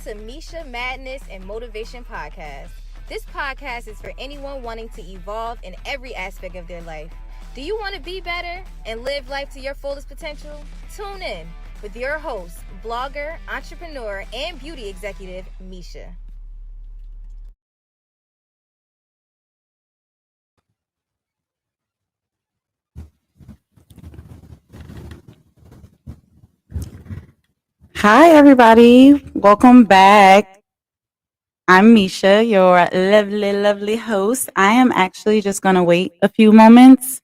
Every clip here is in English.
to Misha Madness and Motivation Podcast. This podcast is for anyone wanting to evolve in every aspect of their life. Do you want to be better and live life to your fullest potential? Tune in with your host, blogger, entrepreneur, and beauty executive, Mishia. Hi, everybody. Welcome back. I'm Misha, your lovely, lovely host. I am actually just going to wait a few moments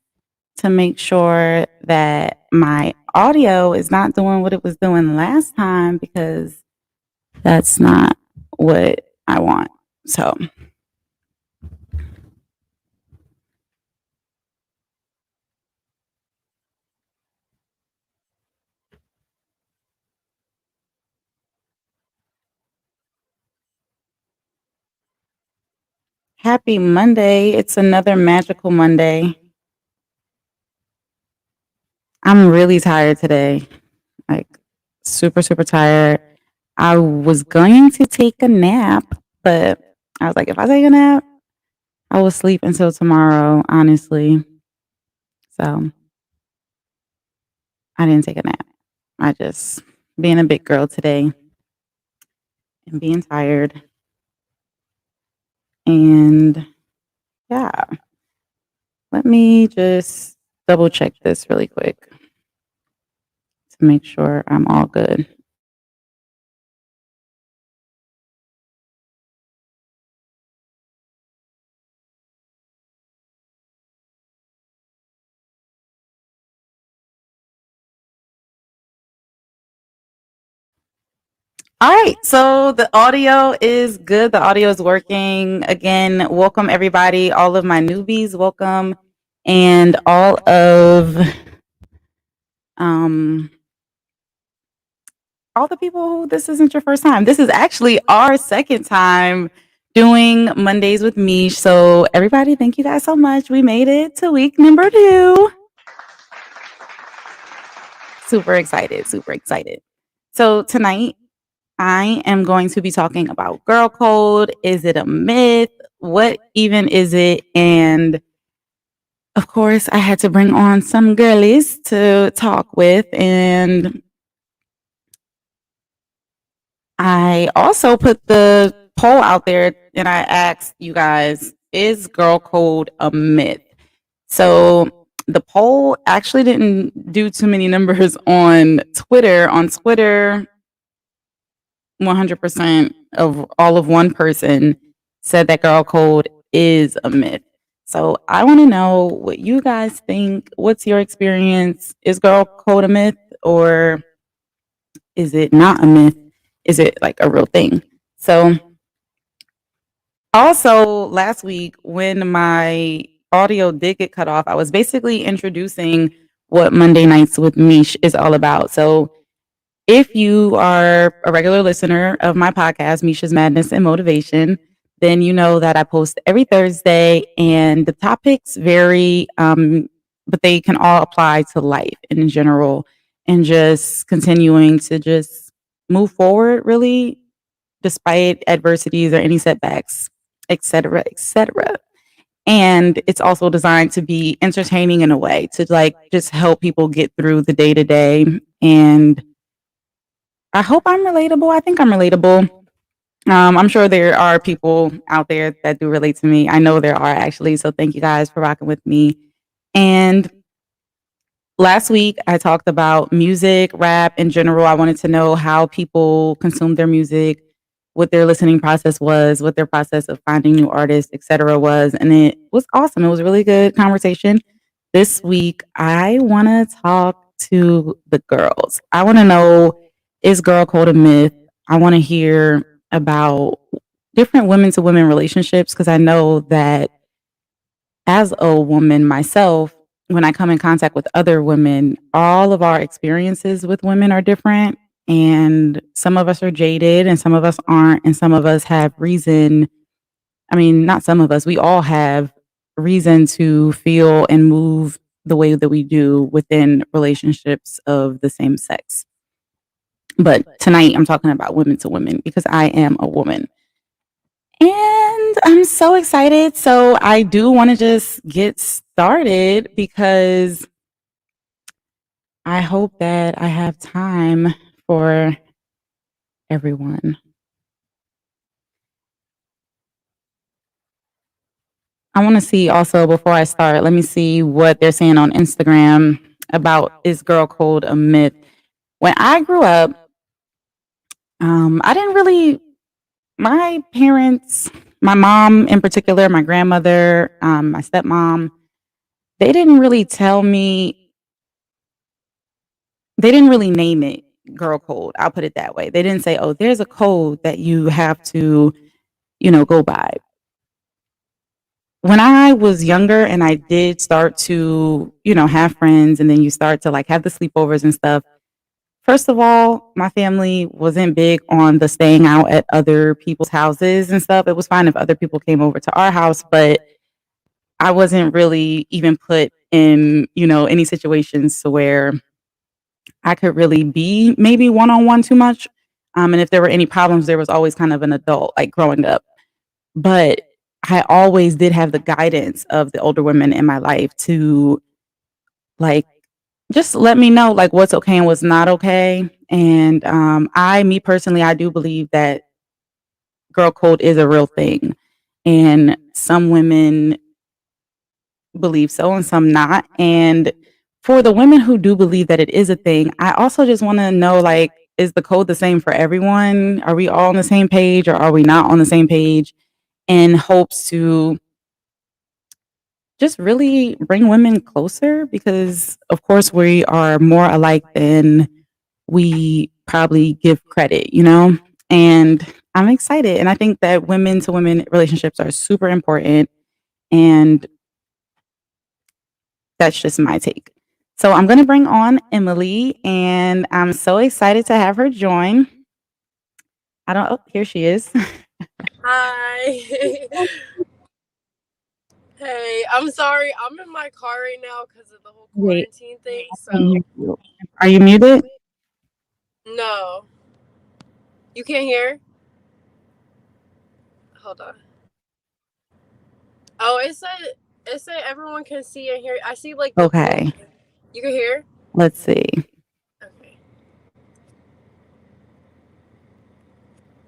to make sure that my audio is not doing what it was doing last time because that's not what I want. So, happy Monday. It's another magical Monday. I'm really tired today. Like, super, super tired. I was going to take a nap, but I was like, if I take a nap, I will sleep until tomorrow, honestly. So I didn't take a nap. I just being a big girl today and being tired. And yeah, let me just double check this really quick to make sure I'm all good. All right, so the audio is good. The audio is working. Again, welcome everybody, all of my newbies, welcome, and um all the people who this isn't your first time. This is actually our second time doing Mondays with Mish. So everybody, thank you guys so much. We made it to week number 2. Super excited, super excited. So tonight I am going to be talking about girl code. Is it a myth? What even is it? And of course, I had to bring on some girlies to talk with. And I also put the poll out there and I asked you guys, is girl code a myth? So the poll actually didn't do too many numbers on Twitter. On Twitter, 100% of all of one person said that girl code is a myth. So I want to know what you guys think. What's your experience? Is girl code a myth or is it not a myth? Is it like a real thing? So also last week when my audio did get cut off, I was basically introducing what Monday Nights with Mish is all about. So if you are a regular listener of my podcast, Misha's Madness and Motivation, then you know that I post every Thursday and the topics vary, but they can all apply to life in general and just continuing to just move forward really despite adversities or any setbacks, etc., etc. And it's also designed to be entertaining in a way to like just help people get through the day to day. And I hope I'm relatable. I think I'm relatable. I'm sure there are people out there that do relate to me. I know there are actually. So thank you guys for rocking with me. And last week I talked about music, rap in general. I wanted to know how people consume their music, what their listening process was, what their process of finding new artists, etc. was. And it was awesome. It was a really good conversation. This week I want to talk to the girls. I want to know, is girl code a myth? I want to hear about different women to women relationships because I know that as a woman myself, when I come in contact with other women, all of our experiences with women are different. And some of us are jaded and some of us aren't. And some of us have reason. I mean, not some of us, we all have reason to feel and move the way that we do within relationships of the same sex. But tonight I'm talking about women to women because I am a woman. And I'm so excited. So I do want to just get started because I hope that I have time for everyone. I want to see also before I start, let me see what they're saying on Instagram about is girl code a myth? When I grew up, I didn't really, my parents, my mom in particular, my grandmother, my stepmom, they didn't really tell me, they didn't really name it girl code. I'll put it that way. They didn't say, oh, there's a code that you have to, go by. When I was younger and I did start to, have friends and then you start to like have the sleepovers and stuff. First of all, my family wasn't big on the staying out at other people's houses and stuff. It was fine if other people came over to our house, but I wasn't really even put in, any situations to where I could really be maybe one on one too much. And if there were any problems, there was always kind of an adult like growing up. But I always did have the guidance of the older women in my life to like just let me know like what's okay and what's not okay. And me personally, I do believe that girl code is a real thing, and some women believe so and some not. And for the women who do believe that it is a thing, I also just want to know like, is the code the same for everyone? Are we all on the same page or are we not on the same page? In hopes to just really bring women closer because, of course, we are more alike than we probably give credit, And I'm excited. And I think that women to women relationships are super important. And that's just my take. So I'm going to bring on Emily, and I'm so excited to have her join. Oh, here she is. Hi. Hey, I'm sorry. I'm in my car right now because of the whole Wait, quarantine thing. I can So, hear you. Are you muted? no. You can't hear? Hold on. Oh, it said everyone can see and hear. I see like the blue. Okay, You can hear? let's see. Okay.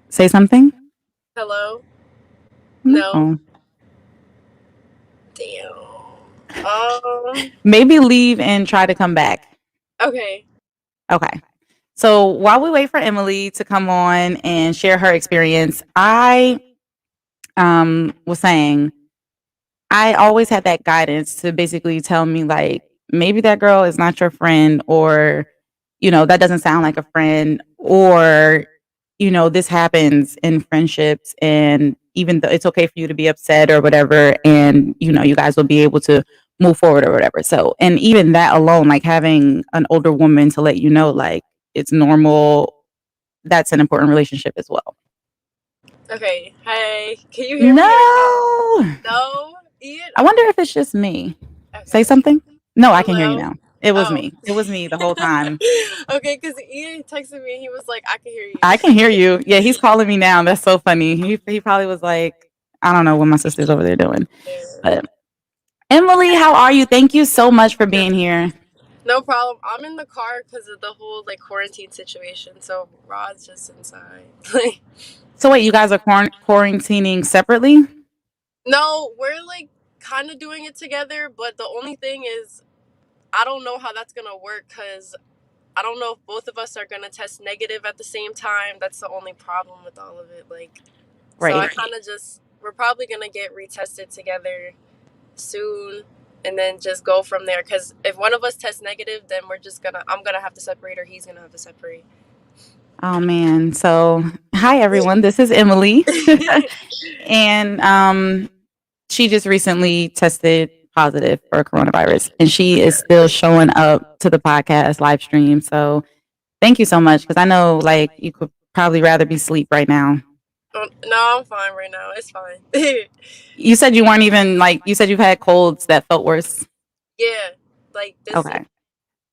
Say something? Hello? No. No. Damn. Maybe leave and try to come back. Okay. Okay. So while we wait for Emily to come on and share her experience, I was saying I always had that guidance to basically tell me like maybe that girl is not your friend, or that doesn't sound like a friend, or this happens in friendships, and even though it's okay for you to be upset or whatever, and you guys will be able to move forward or whatever. So, and even that alone, like having an older woman to let you know like it's normal, that's an important relationship as well. Okay. Hey. Can you hear No, me or I no? Ian? wonder if it's just me. Say Okay. something. No, I can hear you Hello? now. It was Oh. me. It was me the whole time. Okay, because Ian texted me and he was like, I can hear I can hear you. you. Yeah, he's calling me now. That's so funny. He probably was like, I don't know what my sister's over there doing. But Emily, how are you? Thank you so much for being here. No problem. I'm in the car because of the whole like quarantine situation. So Rod's just inside. So wait, you guys are quarantining separately? No, we're like kind of doing it together, but the only thing is, I don't know how that's gonna work because I don't know if both of us are gonna test negative at the same time. That's the only problem with all of it. Like, so I Right. kind of just we're probably gonna get retested together soon and then just go from there, because if one of us tests negative, then I'm gonna have to separate or he's gonna have to separate. Oh man. So hi everyone. This is Emily. And she just recently tested positive for coronavirus, and she is still showing up to the podcast live stream. So thank you so much, because I know like you could probably rather be asleep right now. No, I'm fine right now. It's fine. You said you weren't even like, you said you've had colds that felt worse. Yeah, like this. Okay.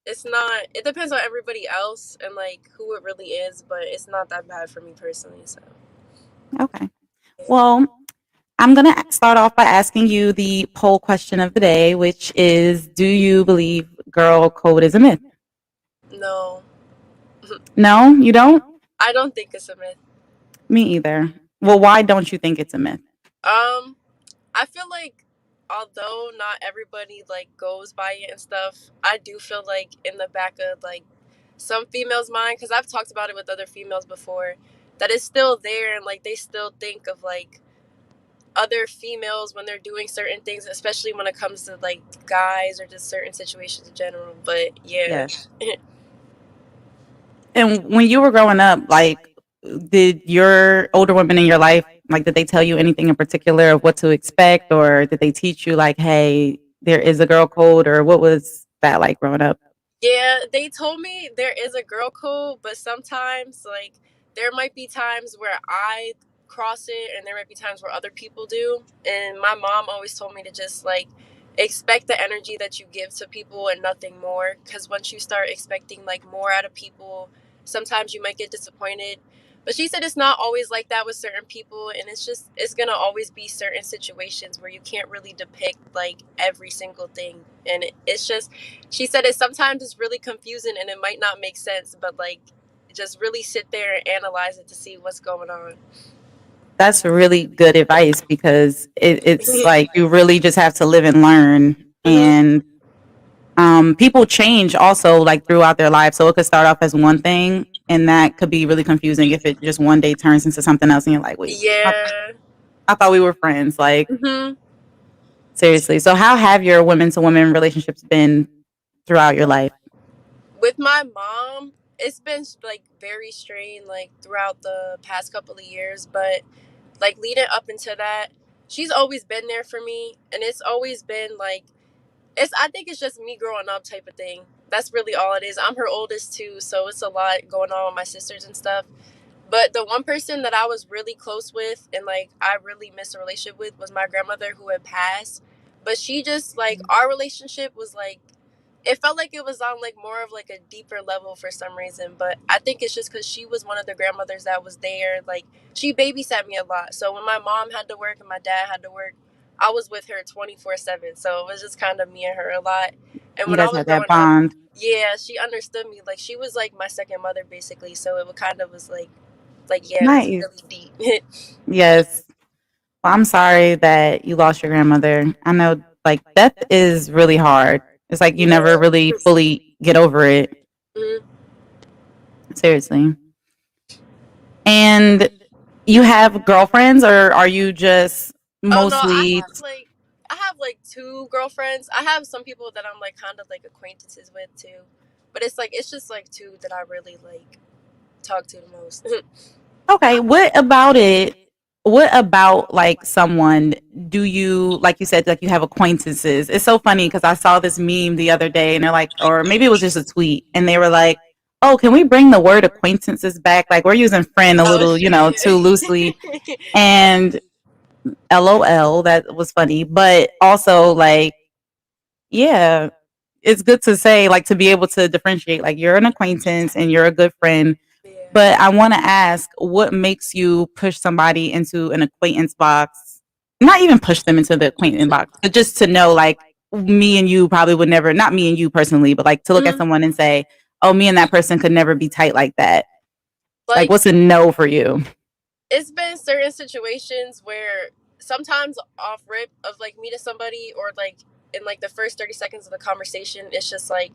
It's not. It depends on everybody else and like who it really is, but it's not that bad for me personally. So Okay. yeah. Well, I'm going to start off by asking you the poll question of the day, which is, do you believe girl code is a myth? No, No, you don't? I don't think it's a myth. Me either. Well, why don't you think it's a myth? Um, I feel like although not everybody like goes by it and stuff, I do feel like in the back of like some females' mind, because I've talked about it with other females before, that it's still there and like they still think of like other females when they're doing certain things, especially when it comes to like guys or just certain situations in general. But yeah. Yes. And when you were growing up, like, did your older women in your life, like, did they tell you anything in particular of what to expect, or did they teach you, like, hey, there is a girl code, or what was that like growing up? Yeah, they told me there is a girl code, but sometimes like there might be times where I cross it and there might be times where other people do. And my mom always told me to just like expect the energy that you give to people and nothing more, cuz once you start expecting like more out of people, sometimes you might get disappointed. But she said it's not always like that with certain people, and it's just it's going to always be certain situations where you can't really depict like every single thing. And it's just she said it sometimes it's really confusing and it might not make sense, but like just really sit there and analyze it to see what's going on. That's really good advice because it's like you really just have to live and learn. Hmm. And people change also like throughout their lives. So it could start off as one thing, and that could be really confusing if it just one day turns into something else, and you're like, wait, Yeah. I thought we were friends. Like, Hmm. seriously. So how have your women to women relationships been throughout your life? With my mom, it's been like very strained like throughout the past couple of years, but like leading up into that, she's always been there for me, and it's always been like it's I think it's just me growing up type of thing. That's really all it is. I'm her oldest too, so it's a lot going on with my sisters and stuff. But the one person that I was really close with and like I really missed a relationship with was my grandmother who had passed. But she just like our relationship was like it felt like it was on like more of like a deeper level for some reason. But I think it's just because she was one of the grandmothers that was there. Like she babysat me a lot. So when my mom had to work and my dad had to work, I was with her 24/7. So it was just kind of me and her a lot. And You when I guys was had that growing up, bond. yeah, she understood me. Like she was like my second mother basically. So it kind of was like yeah, it was Nice. really deep. Yes. Well, I'm sorry that you lost your grandmother. I know like death is really hard. It's like you never Yeah. really fully get over it. Mhm. Seriously. And you have girlfriends, or are you just Oh no, mostly I have like two girlfriends. I have some people that I'm like kind of like acquaintances with too. But it's like it's just like two that I really like talk to the most. okay? What about it? What about like someone do you like you said like you have acquaintances? It's so funny because I saw this meme the other day and they're like, or maybe it was just a tweet, and they were like, "Oh, can we bring the word acquaintances back? Like we're using friend a Oh little, too loosely." shit. And LOL, that was funny, but also like, yeah, it's good to say like to be able to differentiate like you're an acquaintance and you're a good friend. Yeah. But I want to ask, what makes you push somebody into an acquaintance box? Not even push them into the acquaintance box, but just to know, like, me and you probably would never, not me and you personally, but like to look at Mhm. someone and say, oh, me and that person could never be tight like that. Like, Like what's a no for you? it's been certain situations where sometimes off rip of like meeting somebody or like in like the first 30 seconds of the conversation it's just like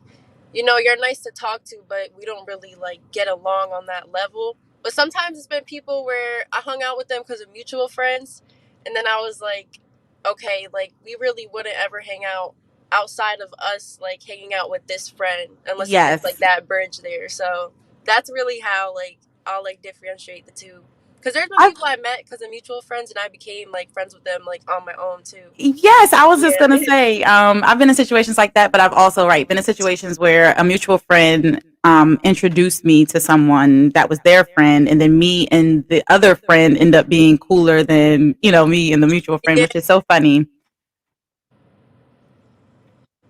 you're nice to talk to but we don't really like get along on that level. But sometimes it's been people where I hung out with them because of mutual friends, and then I was like okay, like we really wouldn't ever hang out outside of us like hanging out with this friend unless it was like Yes. that bridge there. So that's really how like I'll like differentiate the two. Because there's been I've people I met because of mutual friends, and I became like friends with them like on my own too. Yes, I was just Yeah. gonna say, I've been in situations like that, but I've also been in situations where a mutual friend introduced me to someone that was their friend, and then me and the other friend end up being cooler than me and the mutual friend, Yeah. which is so funny.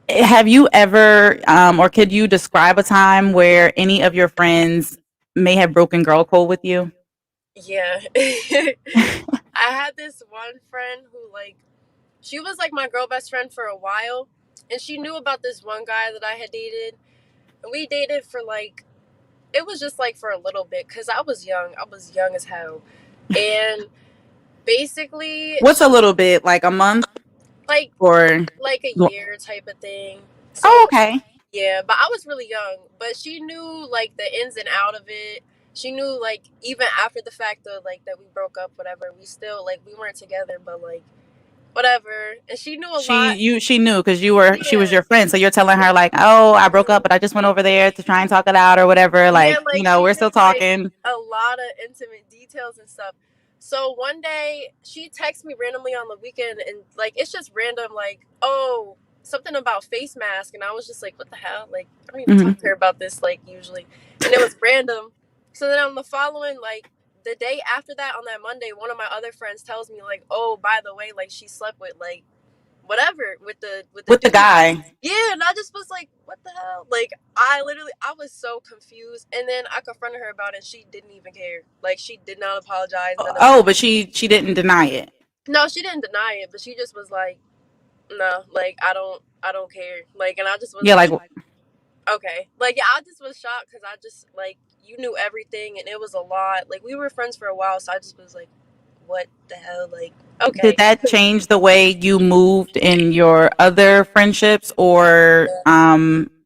Have you ever, or could you describe a time where any of your friends may have broken girl code with you? Yeah. I had this one friend who, like, she was like my girl best friend for a while, and she knew about this one guy that I had dated, and we dated for like, it was just like for a little bit because I was young as hell, and basically What's a little bit, like a month like or? like a year type of thing. Oh, So okay. yeah, but I was really young, but she knew like the ins and out of it. She knew like even after the fact of like that we broke up, whatever. We still like we weren't together, but like whatever. And she knew a lot. She knew because she was Yeah, your friend. So you're telling her like, oh, I broke up, but I just went over there to try and talk it out or whatever. yeah, Like, like she we're still knew like talking. a lot of intimate details and stuff. So one day she texted me randomly on the weekend, and like it's just random, like, oh, something about face mask, and I was just like, what the hell? Like I don't even Hmm. talk to her about this like usually, and it was random. So then on the following like the day after that, on that Monday, one of my other friends tells me like, oh, by the way, like she slept with like whatever with the With the dude. guy. Yeah, and I just was like, what the hell? Like I literally I was so confused. And then I confronted her about it and she didn't even care. Like she did not apologize, none of Oh, that. but she didn't deny it. No, she didn't deny it, but she just was like, no, like I don't care. Like and I just was Yeah, like like, okay. Like yeah, I just was shocked because I just like you knew everything and it was a lot. Like we were friends for a while, so I just was like, what the hell? Like, did okay. that change the way you moved in your other friendships or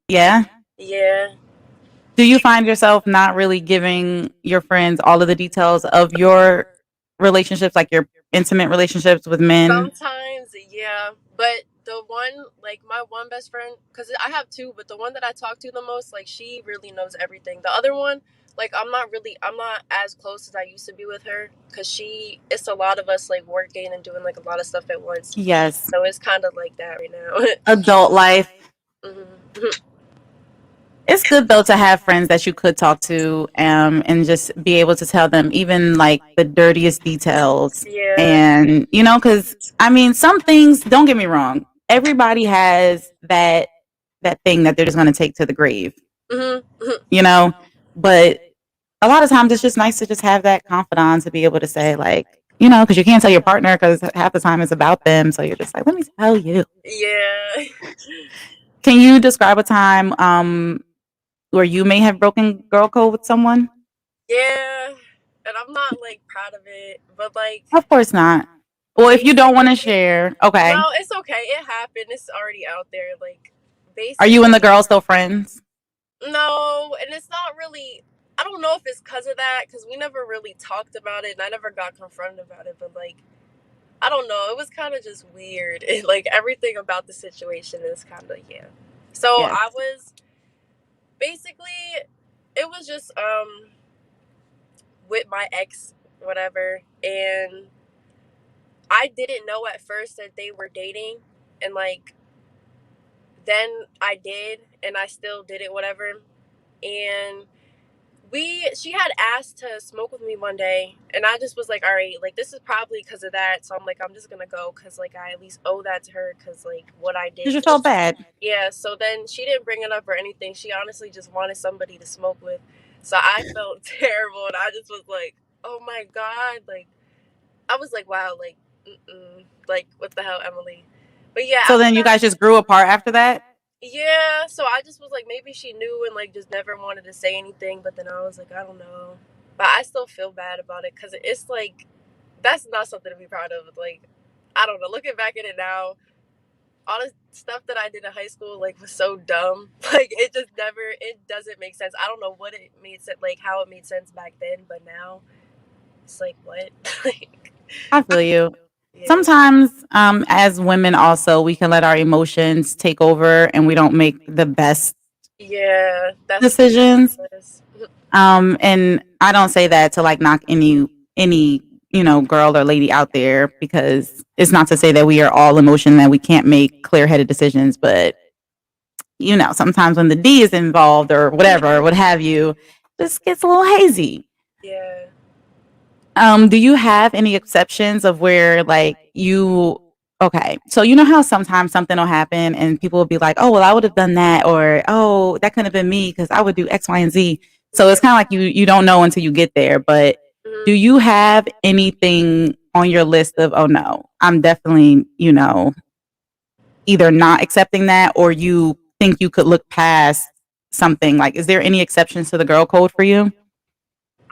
yeah? Yeah. Do you find yourself not really giving your friends all of the details of your relationships, like your intimate relationships with men? Sometimes, yeah. But the one, like my one best friend, because I have two, but the one that I talk to the most, like she really knows everything. The other one, like I'm not as close as I used to be with her, because it's a lot of us like working and doing like a lot of stuff at once. Yes. So it's kind of like that right now. Adult life. hmm It's good though to have friends that you could talk to and just be able to tell them even like the dirtiest details. Yeah. And because I mean, some things, don't get me wrong, everybody has that thing that they're just going to take to the grave, hmm you know, but a lot of times it's just nice to just have that confidence to be able to say like, because you can't tell your partner because half the time it's about them. So you're just like, let me tell you. Yeah. Can you describe a time where you may have broken girl code with someone? Yeah. And I'm not like proud of it, but like Of course not. Well, if you don't want to basically, share, okay. no, it's okay. It happened. It's already out there. Like Are you and the basically, girl still friends? no, and it's not really. I don't know if it's because of that, because we never really talked about it, and I never got confronted about it. But like, I don't know. It was kind of just weird. Like everything about the situation is kind of yeah. So Yes. I was basically, it was just with my ex, whatever, and I didn't know at first that they were dating, and like then I did, and I still did it, whatever, and she had asked to smoke with me one day, and I just was like, all right, like this is probably because of that, so I'm like, I'm just gonna go because like I at least owe that to her because like what I Because did. you felt bad. Yeah, so then she didn't bring it up or anything. She honestly just wanted somebody to smoke with, so I felt terrible, and I just was like, oh my god, like I was like, wow, like like what the hell, Emily. But yeah, So after then you that, guys just grew apart after that? yeah, so I just was like, maybe she knew and like just never wanted to say anything. But then I was like, I don't know. But I still feel bad about it because it's like, that's not something to be proud of. Like, I don't know. Looking back at it now, all the stuff that I did in high school like was so dumb. Like, it doesn't make sense. I don't know what it made sense, like how it made sense back then. But now it's like, what? Like, I feel you. yeah. Sometimes, as women, also, we can let our emotions take over and we don't make the best Yeah, that's decisions. ridiculous. And I don't say that to like knock any girl or lady out there because it's not to say that we are all emotion that we can't make clear headed decisions, but sometimes when the D is involved or whatever, or what have you, this gets a little hazy. Yeah. Do you have any exceptions of where like you Okay. So you know how sometimes something will happen and people will be like, oh, well, I would have done that, or oh, that couldn't have been me because I would do X, Y, and Z. So Yeah. it's kind of like you don't know until you get there. But do Mhm. you have anything on your list of, oh no, I'm definitely, either not accepting that, or you think you could look past something? Like, is there any exceptions to the girl code for you?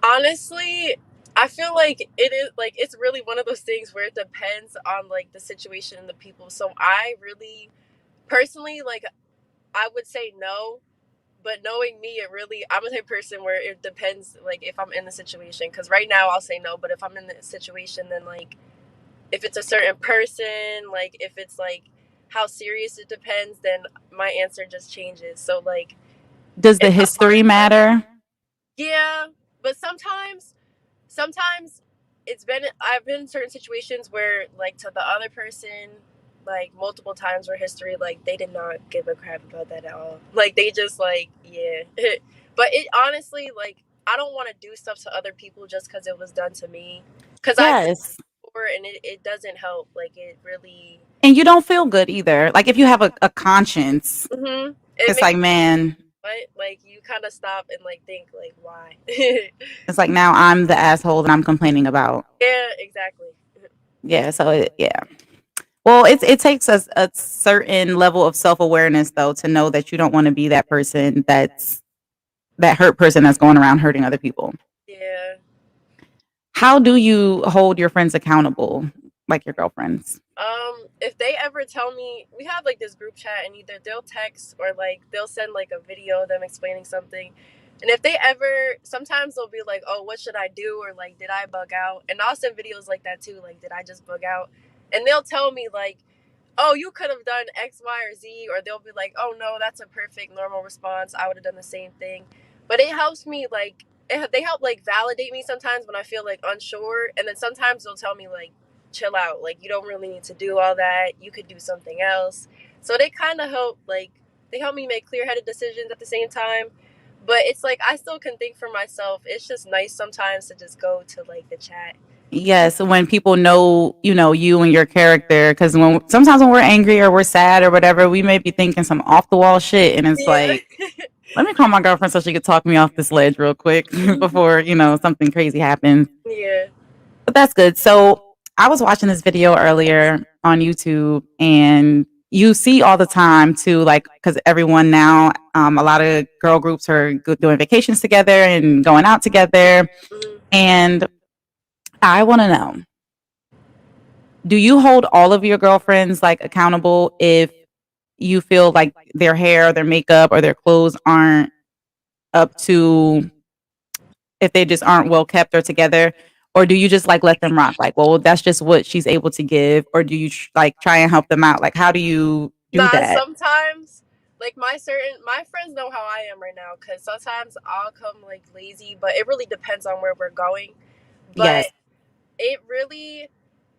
Honestly, I feel like it is like it's really one of those things where it depends on like the situation and the people. So I really personally like I would say no, but knowing me, it really I'm a type of person where it depends like if I'm in the situation. Because right now I'll say no, but if I'm in the situation, then like if it's a certain person, like if it's like how serious it depends, then my answer just changes. So like Does the if I history find like matter? yeah, but sometimes I've been in certain situations where like to the other person like multiple times where history like they did not give a crap about that at all, like they just like yeah. But it honestly like I don't want to do stuff to other people just because it was done to me, because I've done Yes. it before and it doesn't help, like it really And you don't feel good either. Like if you have a conscience, it it's makes like, man, what like you kind of stop and like think like why. it's like now I'm the asshole that I'm complaining about. Yeah, exactly. Yeah. So yeah. Well, it takes a certain level of self awareness though to know that you don't want to be that person that hurt person that's going around hurting other people. Yeah. How do you hold your friends accountable, like your girlfriends? If they ever tell me, we have like this group chat, and either they'll text or like they'll send like a video of them explaining something. And if they ever, sometimes they'll be like, "Oh, what should I do?" or like, "Did I bug out?" And I'll send videos like that too, like, "Did I just bug out?" And they'll tell me like, "Oh, you could have done X, Y, or Z," or they'll be like, "Oh no, that's a perfect normal response. I would have done the same thing." But it helps me like they help like validate me sometimes when I feel like unsure, and then sometimes they'll tell me like, chill out, like you don't really need to do all that, you could do something else. So they kind of help, like they help me make clear-headed decisions at the same time. But it's like I still can think for myself. It's just nice sometimes to just go to like the chat. Yes, when people know, you and your character, because sometimes when we're angry or we're sad or whatever, we may be thinking some off the wall shit, and it's Yeah. like, let me call my girlfriend so she could talk me off this ledge real quick before something crazy happens. Yeah. But that's good. So I was watching this video earlier on YouTube, and you see all the time too, like because everyone now, a lot of girl groups are doing vacations together and going out together, Mhm. and I want to know, do you hold all of your girlfriends like accountable if you feel like their hair, their makeup, or their clothes aren't up to, if they just aren't well kept or together? Or do you just like let them rock? Like, well, that's just what she's able to give. Or do you like try and help them out? Like, how do you do Nah, that? sometimes like my friends know how I am right now, because sometimes I'll come like lazy, but it really depends on where we're going. But Yes. it really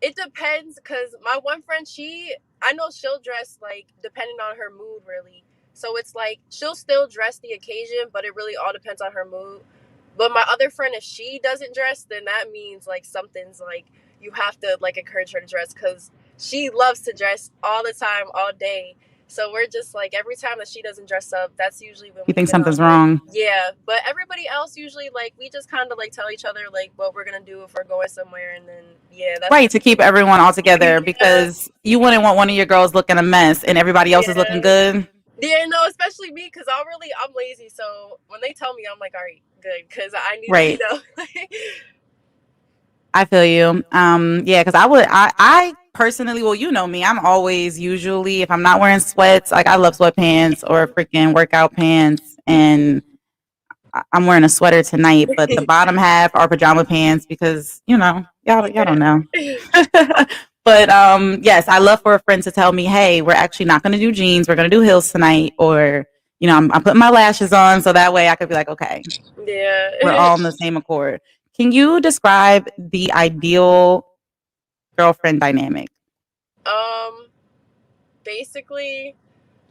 it depends, because my one friend, she I know she'll dress like depending on her mood really. So it's like she'll still dress the occasion, but it really all depends on her mood. But my other friend, if she doesn't dress, then that means like something's like you have to like encourage her to dress, because she loves to dress all the time, all day. So we're just like every time that she doesn't dress up, that's usually when You we think get on something's like wrong? yeah. But everybody else usually like we just kind of like tell each other like what we're gonna do if we're going somewhere, and then yeah, that's Right, to keep everyone all together, yeah, because you wouldn't want one of your girls looking a mess and everybody else is looking yeah. good. Yeah, no, especially me, because I'm lazy. So when they tell me, I'm like, all right, good, because I need to, Right. like, I feel you. Yeah, because I personally, well, you know me, I'm always usually, if I'm not wearing sweats, like I love sweatpants or freaking workout pants, and I'm wearing a sweater tonight, but the bottom half are pajama pants because y'all don't know. yeah. But yes, I love for a friend to tell me, hey, we're actually not going to do jeans, we're going to do heels tonight, or I'm putting my lashes on, so that way I could be like, okay, we're Yeah. all on the same accord. Can you describe the ideal girlfriend dynamic? um, Basically,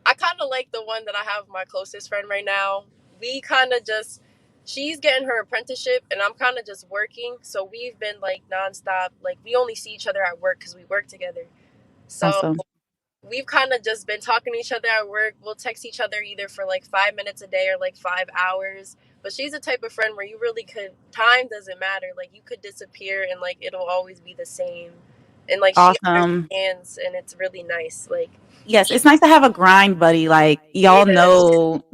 I kind of like the one that I have with my closest friend right now. We kind of just, she's getting her apprenticeship, and I'm kind of just working. So we've been like nonstop. Like we only see each other at work because we work together. So Awesome. we've kind of just been talking to each other at work. We'll text each other either for like 5 minutes a day or like 5 hours. But she's the type of friend where you really could, time doesn't matter. Like you could disappear and like it'll always be the same. And like she Awesome. understands and it's really nice. Like, Yes, it's nice to have a grind buddy. Like y'all yeah. know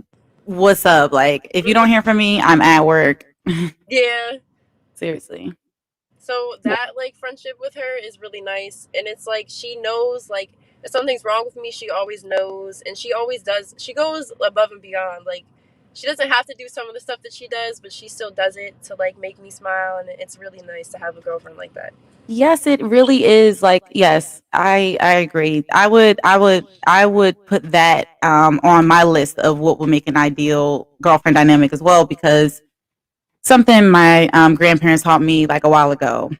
what's up. Like if you don't hear from me, I'm at work. Yeah. Seriously. So that like friendship with her is really nice, and it's like she knows like if something's wrong with me, she always knows, and she always does. She goes above and beyond. Like she doesn't have to do some of the stuff that she does, but she still does it to like make me smile, and it's really nice to have a girlfriend like that. Yes, it really is. Like, yes, I agree. I would put that on my list of what would make an ideal girlfriend dynamic as well, because something my grandparents taught me like a while ago.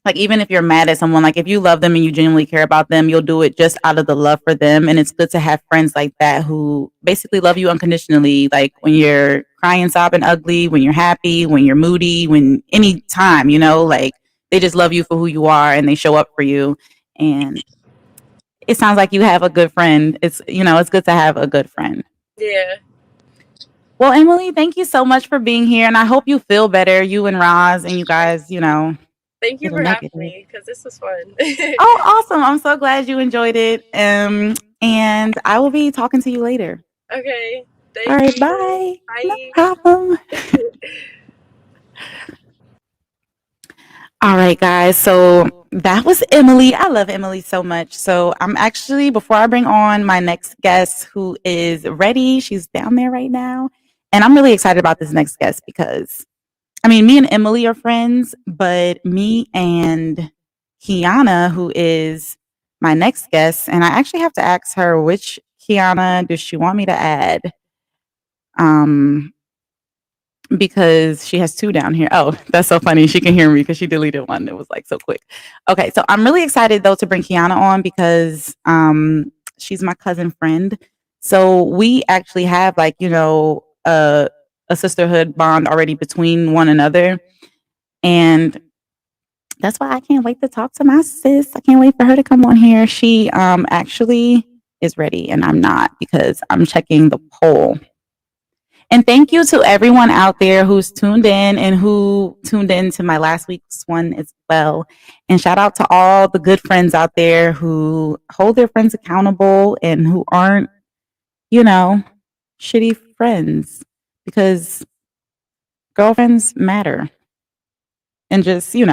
Like even if you're mad at someone, like if you love them and you genuinely care about them, you'll do it just out of the love for them. And it's good to have friends like that who basically love you unconditionally. Like when you're crying, sobbing, ugly, when you're happy, when you're moody, when any time, like they just love you for who you are and they show up for you. And it sounds like you have a good friend. It's good to have a good friend. Yeah. Well, Emily, thank you so much for being here. And I hope you feel better, you and Roz, and you guys, Thank you get a for having negative. me because this was fun. Oh, awesome. I'm so glad you enjoyed it. And I will be talking to you later. Okay. All Thank right, you. bye. No Bye. problem. All right, guys. So that was Emily. I love Emily so much. So I'm actually, before I bring on my next guest who is ready, she's down there right now. And I'm really excited about this next guest because, I mean, me and Emily are friends, but me and Kiana, who is my next guest, and I actually have to ask her which Kiana does she want me to add? Um, because she has two down here. Oh, that's so funny. She can hear me because she deleted one. It was like so quick. Okay, so I'm really excited though to bring Kiana on because she's my cousin friend. So we actually have like, a sisterhood bond already between one another. And that's why I can't wait to talk to my sis. I can't wait for her to come on here. She actually is ready and I'm not because I'm checking the poll. And thank you to everyone out there who's tuned in and who tuned in to my last week's one as well. And shout out to all the good friends out there who hold their friends accountable and who aren't, shitty friends, because girlfriends matter. And just, you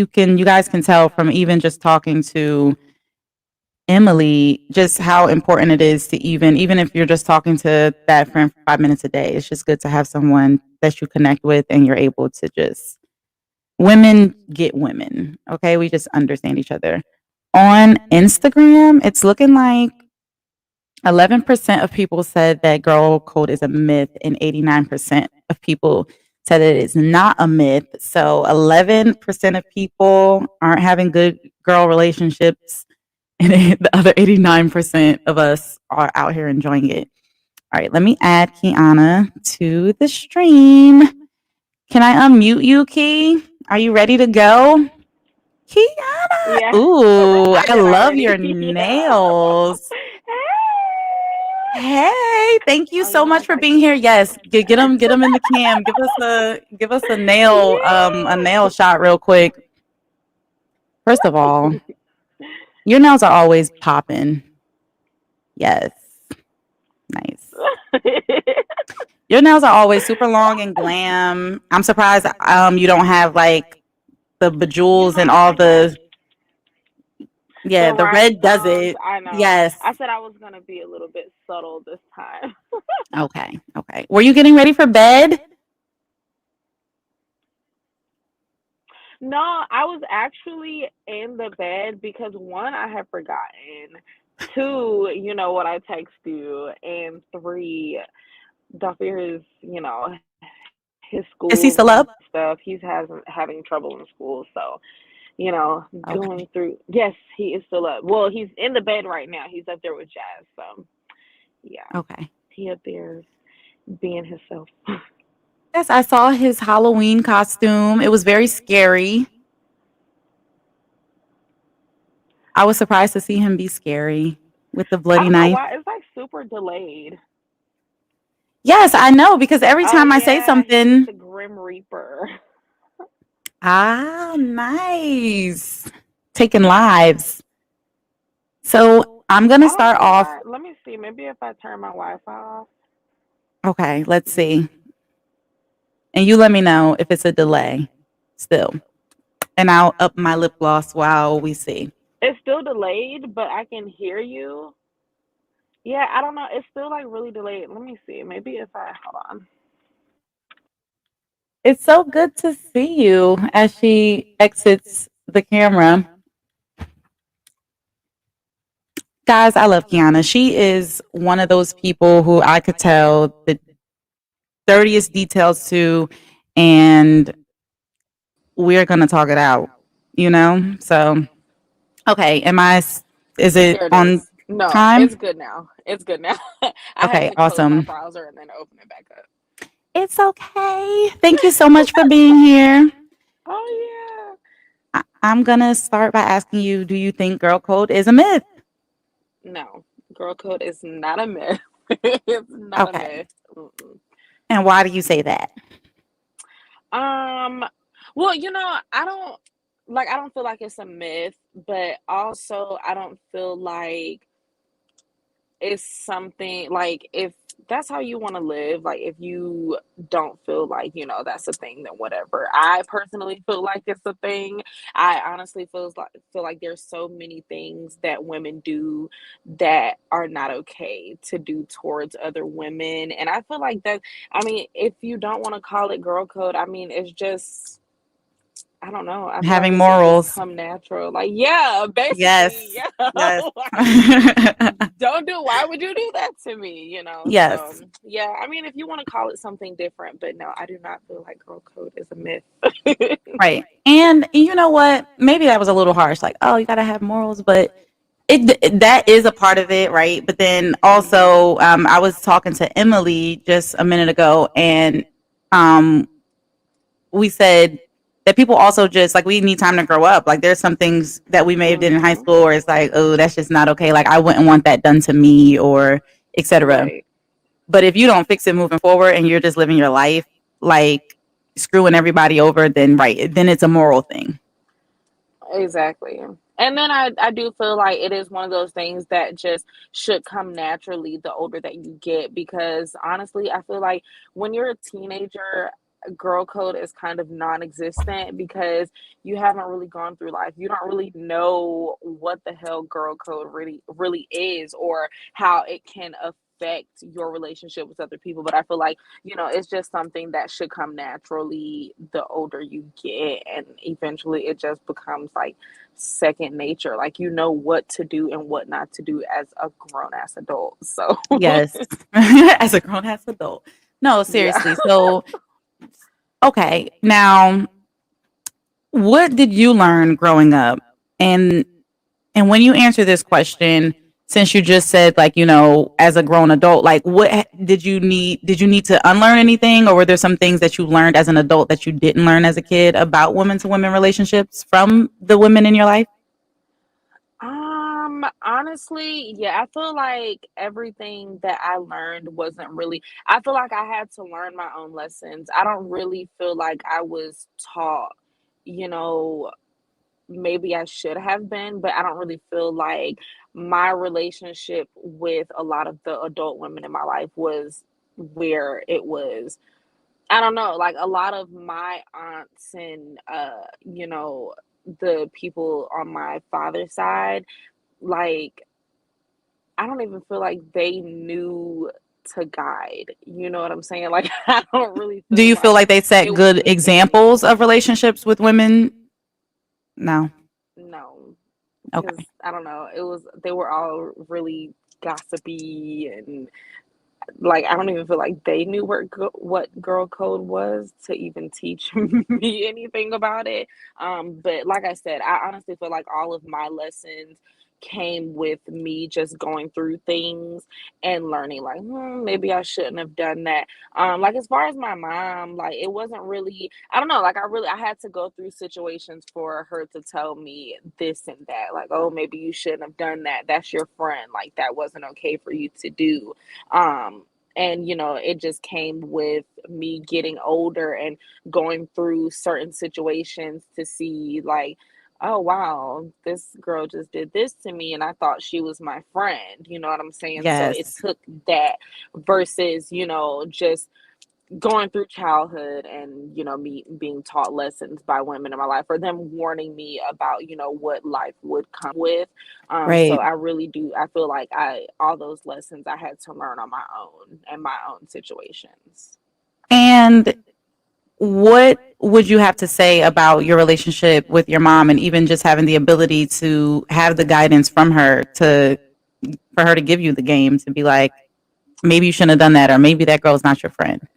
guys can tell from even just talking to Emily, just how important it is to even if you're just talking to that friend for 5 minutes a day, it's just good to have someone that you connect with and you're able to just, women get women. Okay. We just understand each other. On Instagram, it's looking like 11% of people said that girl code is a myth, and 89% of people said it is not a myth. So 11% of people aren't having good girl relationships, and the other 89% of us are out here enjoying it. All right, let me add Kiana to the stream. Can I unmute you, Key? Are you ready to go? Kiana. Yeah. Ooh, I I did love already. your Yeah. nails. Hey, thank you Oh, you so know much I for gotta being keep here. my nails Yes, like get that. them in the cam. Give us a nail Yeah. shot real quick. First of all, your nails are always popping. Yes, nice. Your nails are always super long and glam. I'm surprised you don't have like the You bejewels know, and all I guess yeah, the the red does rhinestones, it. I know. Yes. I said I was gonna be a little bit subtle this time. Okay. Okay. Were you getting ready for bed? No, I was actually in the bed because one, I had forgotten. Two, you know what I text you, and three, Dafir is, his Is he school still and up? stuff. He's having trouble in school, so going Okay. through. Yes, he is still up. Well, he's in the bed right now. He's up there with Jazz. So, yeah, Okay. he up there being himself. Yes, I saw his Halloween costume. It was very scary. I was surprised to see him be scary with the I bloody don't know knife. why it's like super delayed. Yes, I know, because every Oh time I say yeah, he's something, the Grim Reaper. nice. Taking lives. So I'm gonna I don't start know off. why. Let me see. Maybe if I turn my Wi-Fi off. Okay, let's see. And you let me know if it's a delay still. And I'll up my lip gloss while we see. It's still delayed, but I can hear you. Yeah, I don't know. It's still like really delayed. Let me see. Maybe if I hold on. It's so good to see you as she exits the camera. Guys, I love Kiana. She is one of those people who I could tell the dirtiest details to, and we're going to talk it out, you know? So, okay, is it There it on is. No, time? it's good now. It's good now. I had Okay, to close my awesome. browser and then open it back up. It's okay. Thank you so much for being here. Oh I'm going to start by asking you, do you think girl code is a myth? yeah. No, girl code is not a myth. It's not a Okay. myth. Mm-mm. And why do you say that? Um, well, I don't feel like it's a myth, but also I don't feel like it's something like if that's how you want to live, like if you don't feel like, that's a thing, then whatever. I personally feel like it's a thing. I honestly feel like there's so many things that women do that are not okay to do towards other women. And I feel like that, I mean, if you don't want to call it girl code, I mean, it's just I don't know. I feel like Having it should just morals. come natural. Like, yeah, basically, Yes. yeah. Yes. Like, why would you do that to me? So Yes. yeah, I mean, if you want to call it something different, but no, I do not feel like girl code is a myth. Right. And you know what? Maybe that was a little harsh. Like, oh, you got to have morals, but that is a part of it, right? But then Hmm. also, I was talking to Emily just a minute ago, and um, we said that people also just like we need time to grow up. Like, there's some things that we may have did in high Hmm. school, where it's like, oh, that's just not okay. Like, I wouldn't want that done to me, or etc. Right. But if you don't fix it moving forward, and you're just living your life like screwing everybody over, then right, then it's a moral thing. Exactly. And then I do feel like it is one of those things that just should come naturally the older that you get, because honestly, I feel like when you're a teenager, girl code is kind of non-existent because you haven't really gone through life. You don't really know what the hell girl code really is, or how it can affect your relationship with other people. But I feel like, it's just something that should come naturally the older you get, and eventually it just becomes like second nature. Like, you know what to do and what not to do as a grown ass adult. So Yes, as a grown ass adult. No, yeah. seriously. So, okay, now what did you learn growing up? And and when you answer this question, since you just said like, as a grown adult, like what did you need to unlearn anything, or were there some things that you learned as an adult that you didn't learn as a kid about women to women relationships from the women in your life? Honestly, yeah, I feel like everything that I learned wasn't really, I feel like I had to learn my own lessons. I don't really feel like I was taught, you know, maybe I should have been, but I don't really feel like my relationship with a lot of the adult women in my life was where it was. I don't know, like a lot of my aunts and the people on my father's side, like I don't even feel like they knew to guide. You know what I'm saying? Like I don't really Do feel you feel like like they set it was good anything. examples of relationships with women? No. No, Okay. because I don't know. It was they were all really gossipy, and like I don't even feel like they knew what girl code was to even teach me anything about it. But like I said, I honestly feel like all of my lessons came with me just going through things and learning like maybe I shouldn't have done that. Like as far as my mom, like it wasn't really, I don't know, like I had to go through situations for her to tell me this and that, like, oh, maybe you shouldn't have done that, that's your friend, like that wasn't okay for you to do. um and it just came with me getting older and going through certain situations to see like, oh wow, this girl just did this to me and I thought she was my friend, you know what I'm saying? So it Yes. took that versus, just going through childhood and, me being taught lessons by women in my life, or them warning me about, what life would come with. So Right. I really do, I feel like I all those lessons I had to learn on my own and my own situations. And what would you have to say about your relationship with your mom, and even just having the ability to have the guidance from her to for her to give you the game to be like, maybe you shouldn't have done that, or maybe that girl's not your friend?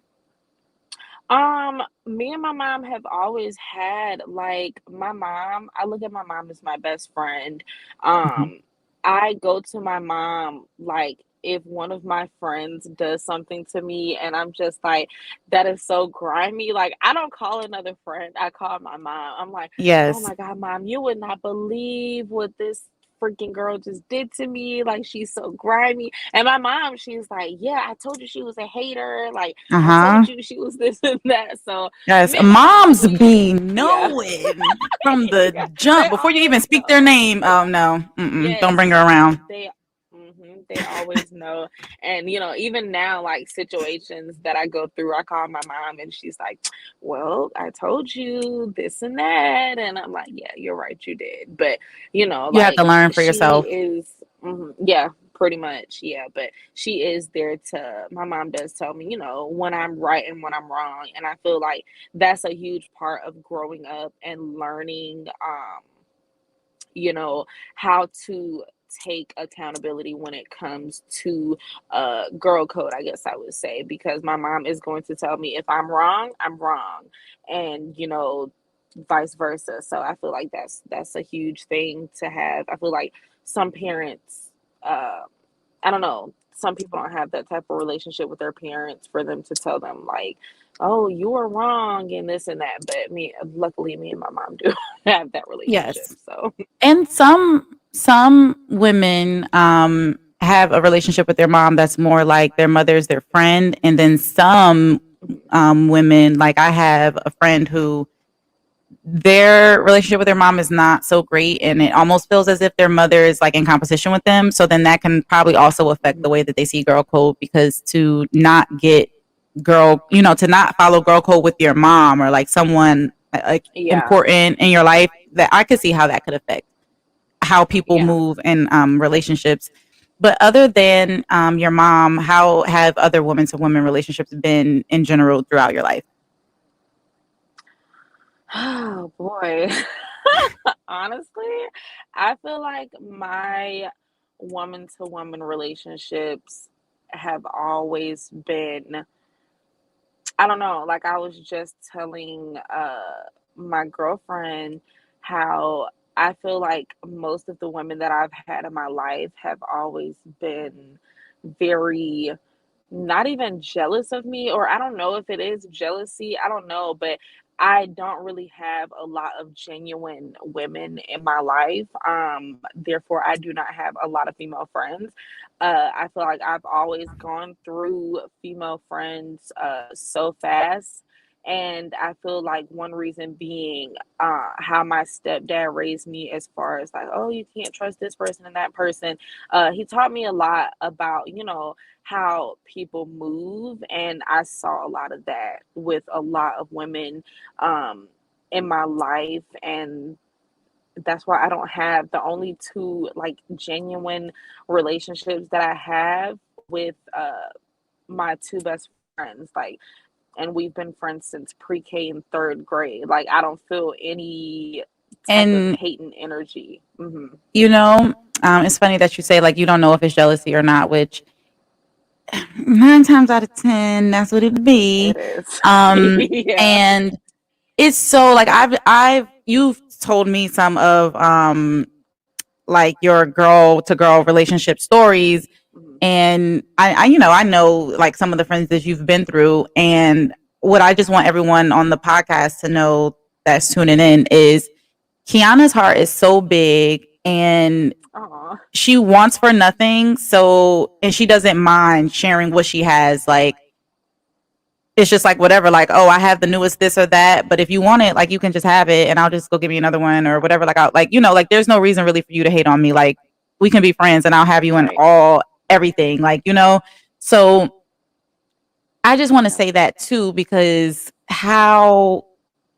Me and my mom have always had like my mom, I look at my mom as my best friend. Mhm. Um, I go to my mom like if one of my friends does something to me and I'm just like, that is so grimy. Like I don't call another friend. I call my mom. I'm like, oh Yes. my God, mom, you would not believe what this freaking girl just did to me. Like she's so grimy. And my mom, she's like, yeah, I told you she was a hater. Like Uh I told huh. you she was this and that. So Yes. me and my mom, Moms we be yeah, knowing from the yeah, they jump before you even always speak their know. name. Oh no. Mm-mm. Don't Yes, bring her around. they they always know. And even now, like situations that I go through, I call my mom and she's like, well, I told you this and that. And I'm like, yeah, you're right, you did. But You have to like learn for she yourself. is yeah, pretty much, yeah. But she is there to, my mom does tell me, when I'm right and when I'm wrong. And I feel like that's a huge part of growing up and learning, you know, how to take accountability when it comes to girl code, I guess I would say, because my mom is going to tell me if I'm wrong, I'm wrong. And vice versa. So I feel like that's a huge thing to have. I feel like some parents, uh I don't know, some people don't have that type of relationship with their parents for them to tell them like, oh, you are wrong and this and that. But me, luckily, me and my mom do have that relationship. Yes. So And some women have a relationship with their mom that's more like their mother's their friend, and then some mhm. women, like I have a friend who their relationship with their mom is not so great, and it almost feels as if their mother is like in competition with them. So then that can probably also affect the Mhm. way that they see girl code, because to not get to not follow girl code with your mom or like someone like Yeah, important in your life, that I could see how that could affect how people yeah. move in relationships. But other than your mom, how have other women to women relationships been in general throughout your life? Oh boy. Honestly, I feel like my woman to woman relationships have always been, I don't know, like I was just telling my girlfriend how I feel like most of the women that I've had in my life have always been very, not even jealous of me, or I don't know if it is jealousy, I don't know, but I don't really have a lot of genuine women in my life. Therefore I do not have a lot of female friends. I feel like I've always gone through female friends so fast. And I feel like one reason being how my stepdad raised me, as far as like, oh, you can't trust this person and that person. He taught me a lot about, how people move. And I saw a lot of that with a lot of women um, in my life. And that's why I don't have, the only two like genuine relationships that I have with my two best friends. Like, and we've been friends since pre-K and third grade. Like, I don't feel any type of And hating energy. you know, it's funny that you say like you don't know if it's jealousy or not, which 9 times out of 10, that's what it'd be. It is. Um, Yeah. and it's so like you've told me some of like your girl to girl relationship stories. Mhm. And I know like some of the friends that you've been through. And what I just want everyone on the podcast to know that's tuning in is Kiana's heart is so big and Aw. she wants for nothing. So, and she doesn't mind sharing what she has. Like, it's just like whatever, like, oh, I have the newest this or that, but if you want it, like, you can just have it and I'll just go give you another one or whatever. Like, I'll, like, like, there's no reason really for you to hate on me. Like, we can be friends and I'll have you in Right. all everything. Like, so I just want to Yeah. say that too, because how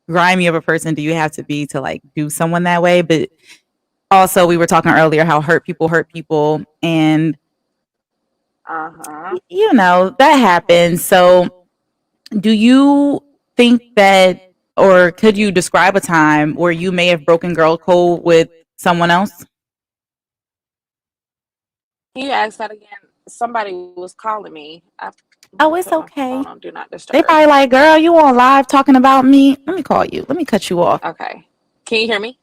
grimy of a person do you have to be to like do someone that way? But also, we were talking earlier how hurt people, and Uh-huh. that happens. So, do you think that, or could you describe a time where you may have broken girl code with someone else? Can you ask that again? Somebody was calling me. I Oh, it's put my phone okay. on Do Not They Disturb. probably like, girl, you on live talking about me? Let me call you. Let me cut you off. Okay. Can you hear me?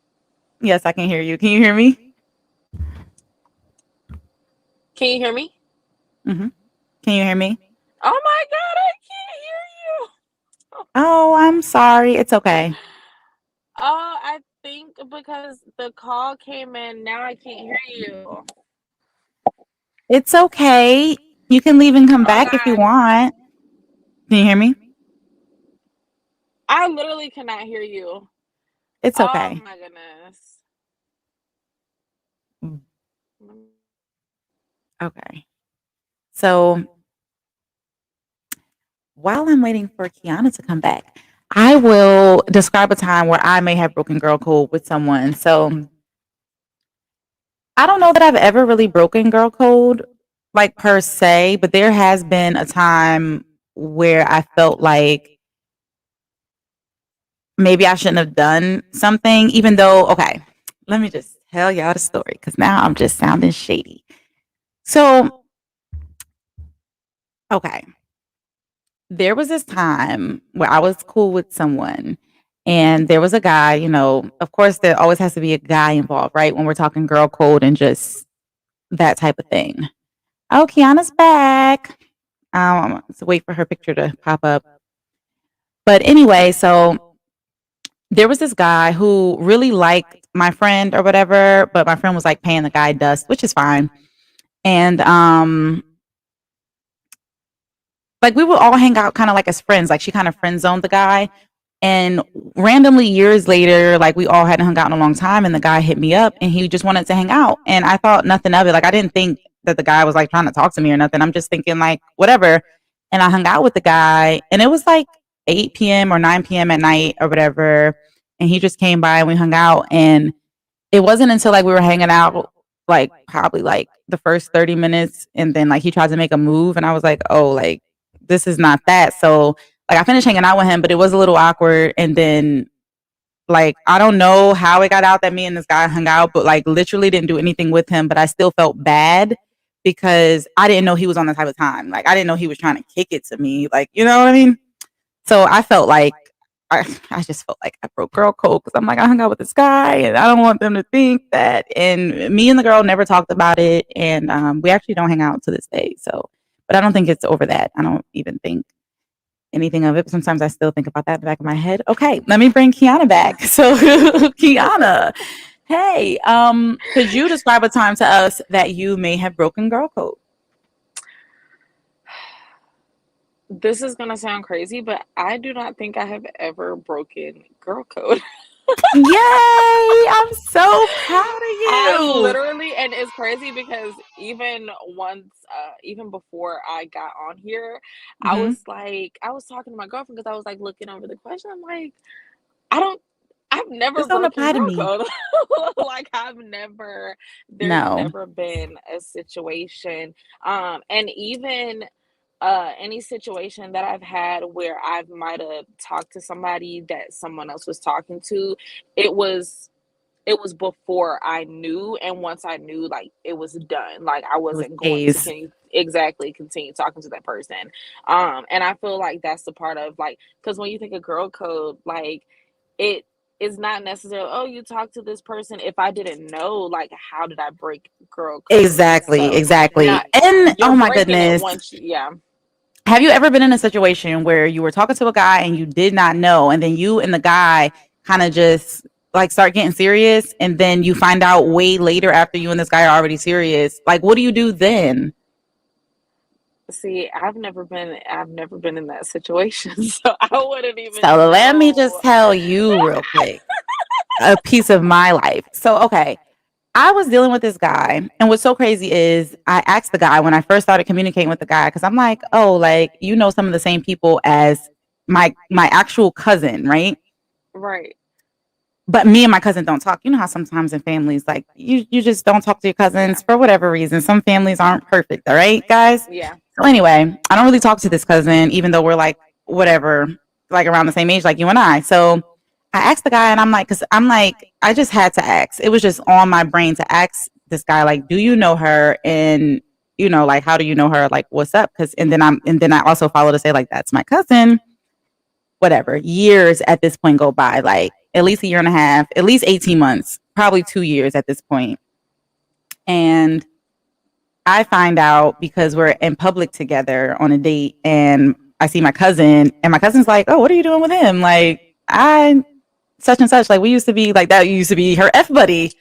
Yes, I can hear you. Can you hear me? Can you hear me? Mm-hmm. Can you hear me? Oh my God, I can't hear you. Oh, I'm sorry. It's okay. I think because the call came in, now I can't hear you. It's okay. You can leave and come Oh back if you God. want. Can you hear me? I literally cannot hear you. It's Oh okay. my goodness. Okay. So while I'm waiting for Kiana to come back, I will describe a time where I may have broken girl code with someone. So I don't know that I've ever really broken girl code, like per se, but there has been a time where I felt like maybe I shouldn't have done something, even though, okay, let me just tell y'all the story because now I'm just sounding shady. So, okay, there was this time where I was cool with someone, and there was a guy, of course, there always has to be a guy involved, right? When we're talking girl code and just that type of thing. Oh, Kiana's back. So wait for her picture to pop up. But anyway, so there was this guy who really liked my friend or whatever, but my friend was like paying the guy dust, which is fine. And like we would all hang out kind of like as friends. Like she kind of friend zoned the guy. And randomly years later, like we all hadn't hung out in a long time, and the guy hit me up and he just wanted to hang out. And I thought nothing of it. Like I didn't think that the guy was like trying to talk to me or nothing. I'm just thinking like whatever. And I hung out with the guy, and it was like 8 p.m. or 9 p.m. at night or whatever. And he just came by and we hung out. And it wasn't until like we were hanging out like probably like the first 30 minutes, and then like he tried to make a move and I was like, oh, like this is not that. So like I finished hanging out with him, but it was a little awkward. And then like I don't know how it got out that me and this guy hung out, but like literally didn't do anything with him, but I still felt bad because I didn't know he was on that type of time. Like I didn't know he was trying to kick it to me, like, you know what I mean? So I felt like I just felt like I broke girl code because I'm like, I hung out with this guy and I don't want them to think that. And me and the girl never talked about it. And we actually don't hang out to this day. So, but I don't think it's over that. I don't even think anything of it. But sometimes I still think about that in the back of my head. Okay, let me bring Kiana back. So, Kiana, hey, could you describe a time to us that you may have broken girl code? This is gonna sound crazy, but I do not think I have ever broken girl code. Yay! I'm so proud of I you. literally, and it's crazy because even once, even before I got on here, Mm-hmm. I was talking to my girlfriend because I was like looking over the question. I'm like, I don't, I've never This don't broken apply to girl me. code. Like there's No. never been a situation, and even any situation that I've had where I might have talked to somebody that someone else was talking to, it was before I knew, and once I knew, like it was done. Like I It was wasn't going to A's. continue talking to that person. And I feel like that's the part of like because when you think of girl code, like it it's not necessarily, oh, you talked to this person. If I didn't know, like, how did I break girl code? Exactly, So now exactly. And you're oh my breaking it goodness, once you, yeah. have you ever been in a situation where you were talking to a guy and you did not know, and then you and the guy kind of just like start getting serious, and then you find out way later after you and this guy are already serious? Like, what do you do then? See, I've never been in that situation, so I wouldn't even So let me just know. tell you real quick a piece of my life. So, okay, I was dealing with this guy, and what's so crazy is I asked the guy when I first started communicating with the guy, because I'm like, oh, like, you know, some of the same people as my actual cousin, right? Right. But me and my cousin don't talk. You know how sometimes in families, like, you just don't talk to your Yeah. cousins for whatever reason. Some families aren't perfect, all right, guys? Yeah. So anyway, I don't really talk to this cousin, even though we're like whatever, like around the same age, like you and I. So I asked the guy, and I'm like, because I'm like, I just had to ask. It was just on my brain to ask this guy, like, do you know her? And you know, like, how do you know her? Like, what's up? Because and then I also follow to say, like, that's my cousin. Whatever. Years at this point go by, like at least a year and a half, at least 18 months, probably 2 years at this point. And I find out because we're in public together on a date, and I see my cousin, and my cousin's like, oh, what are you doing with him? Like, I such and such, like, we used to be like that, used to be her F buddy.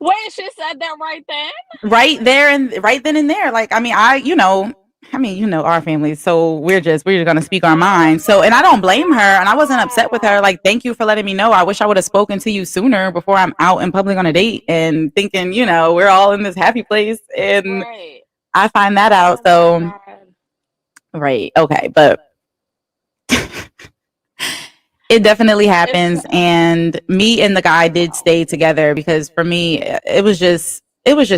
Wait, she said that right then? Right there and right then and there. Like, I mean, our family, so we're just gonna speak our Oh minds. So, and I don't blame her, and I wasn't upset with her. my Like, thank you for letting me know. I wish I would have spoken to you sooner before I'm out in public on a date and thinking, we're all in this happy place, God. and Right. I find that out. Oh my So, God. right, okay, but it definitely It's happens, and me and the guy did wow. stay together because for me, it was just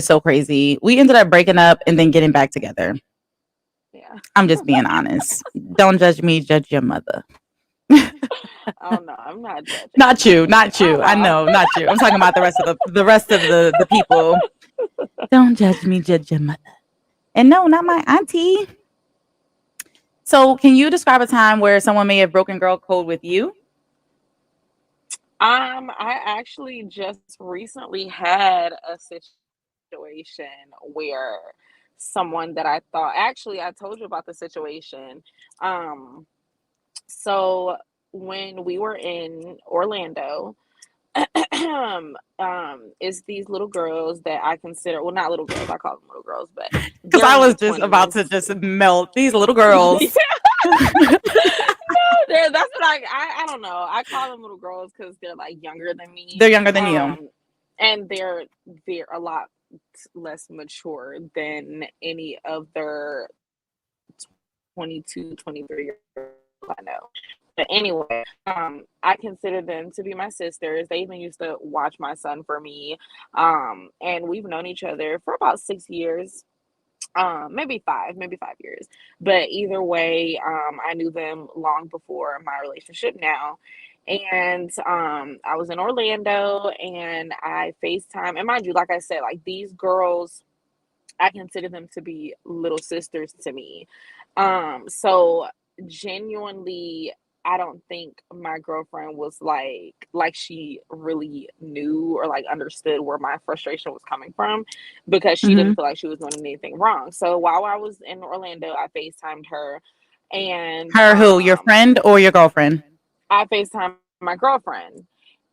so crazy. We ended up breaking up and then getting back together. Yeah. I'm just being honest. Don't judge me, judge your mother. Oh no, I'm not judging. I'm Not not you, judging. not Oh you. I no. know, not you. I'm talking about the rest of the people. Don't judge me, judge your mother. And no, not my auntie. So, can you describe a time where someone may have broken girl code with you? I actually just recently had a situation where someone that I thought, actually I told you about the situation. Um so when we were in Orlando, it's these little girls that I consider, well, not little girls, I call them little girls, but Because they're I in their was just about 20s. to just melt these little Yeah. girls. That's what I don't know. I call them little girls because they're like younger than me. They're younger than you. And they're a lot less mature than any of their 22, 23 year olds I know. But anyway, I consider them to be my sisters. They even used to watch my son for me. And we've known each other for about 6 years, maybe 5 years, but either way, I knew them long before my relationship now. And I was in Orlando, and I FaceTime, and mind you, like I said, like, these girls, I consider them to be little sisters to me. So genuinely, I don't think my girlfriend was like she really knew or like understood where my frustration was coming from, because she Hmm. didn't feel like she was doing anything wrong. So while I was in Orlando, I FaceTimed her, and Her who? Your friend or your girlfriend? I FaceTime my girlfriend,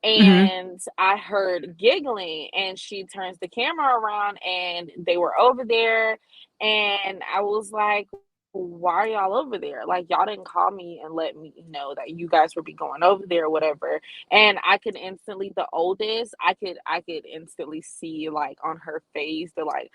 Hmm. and I heard giggling, and she turns the camera around, and they were over there, and I was like, why are y'all over there? Like, y'all didn't call me and let me know that you guys would be going over there or whatever. And I could instantly, the oldest, I could instantly see, like, on her face, the like,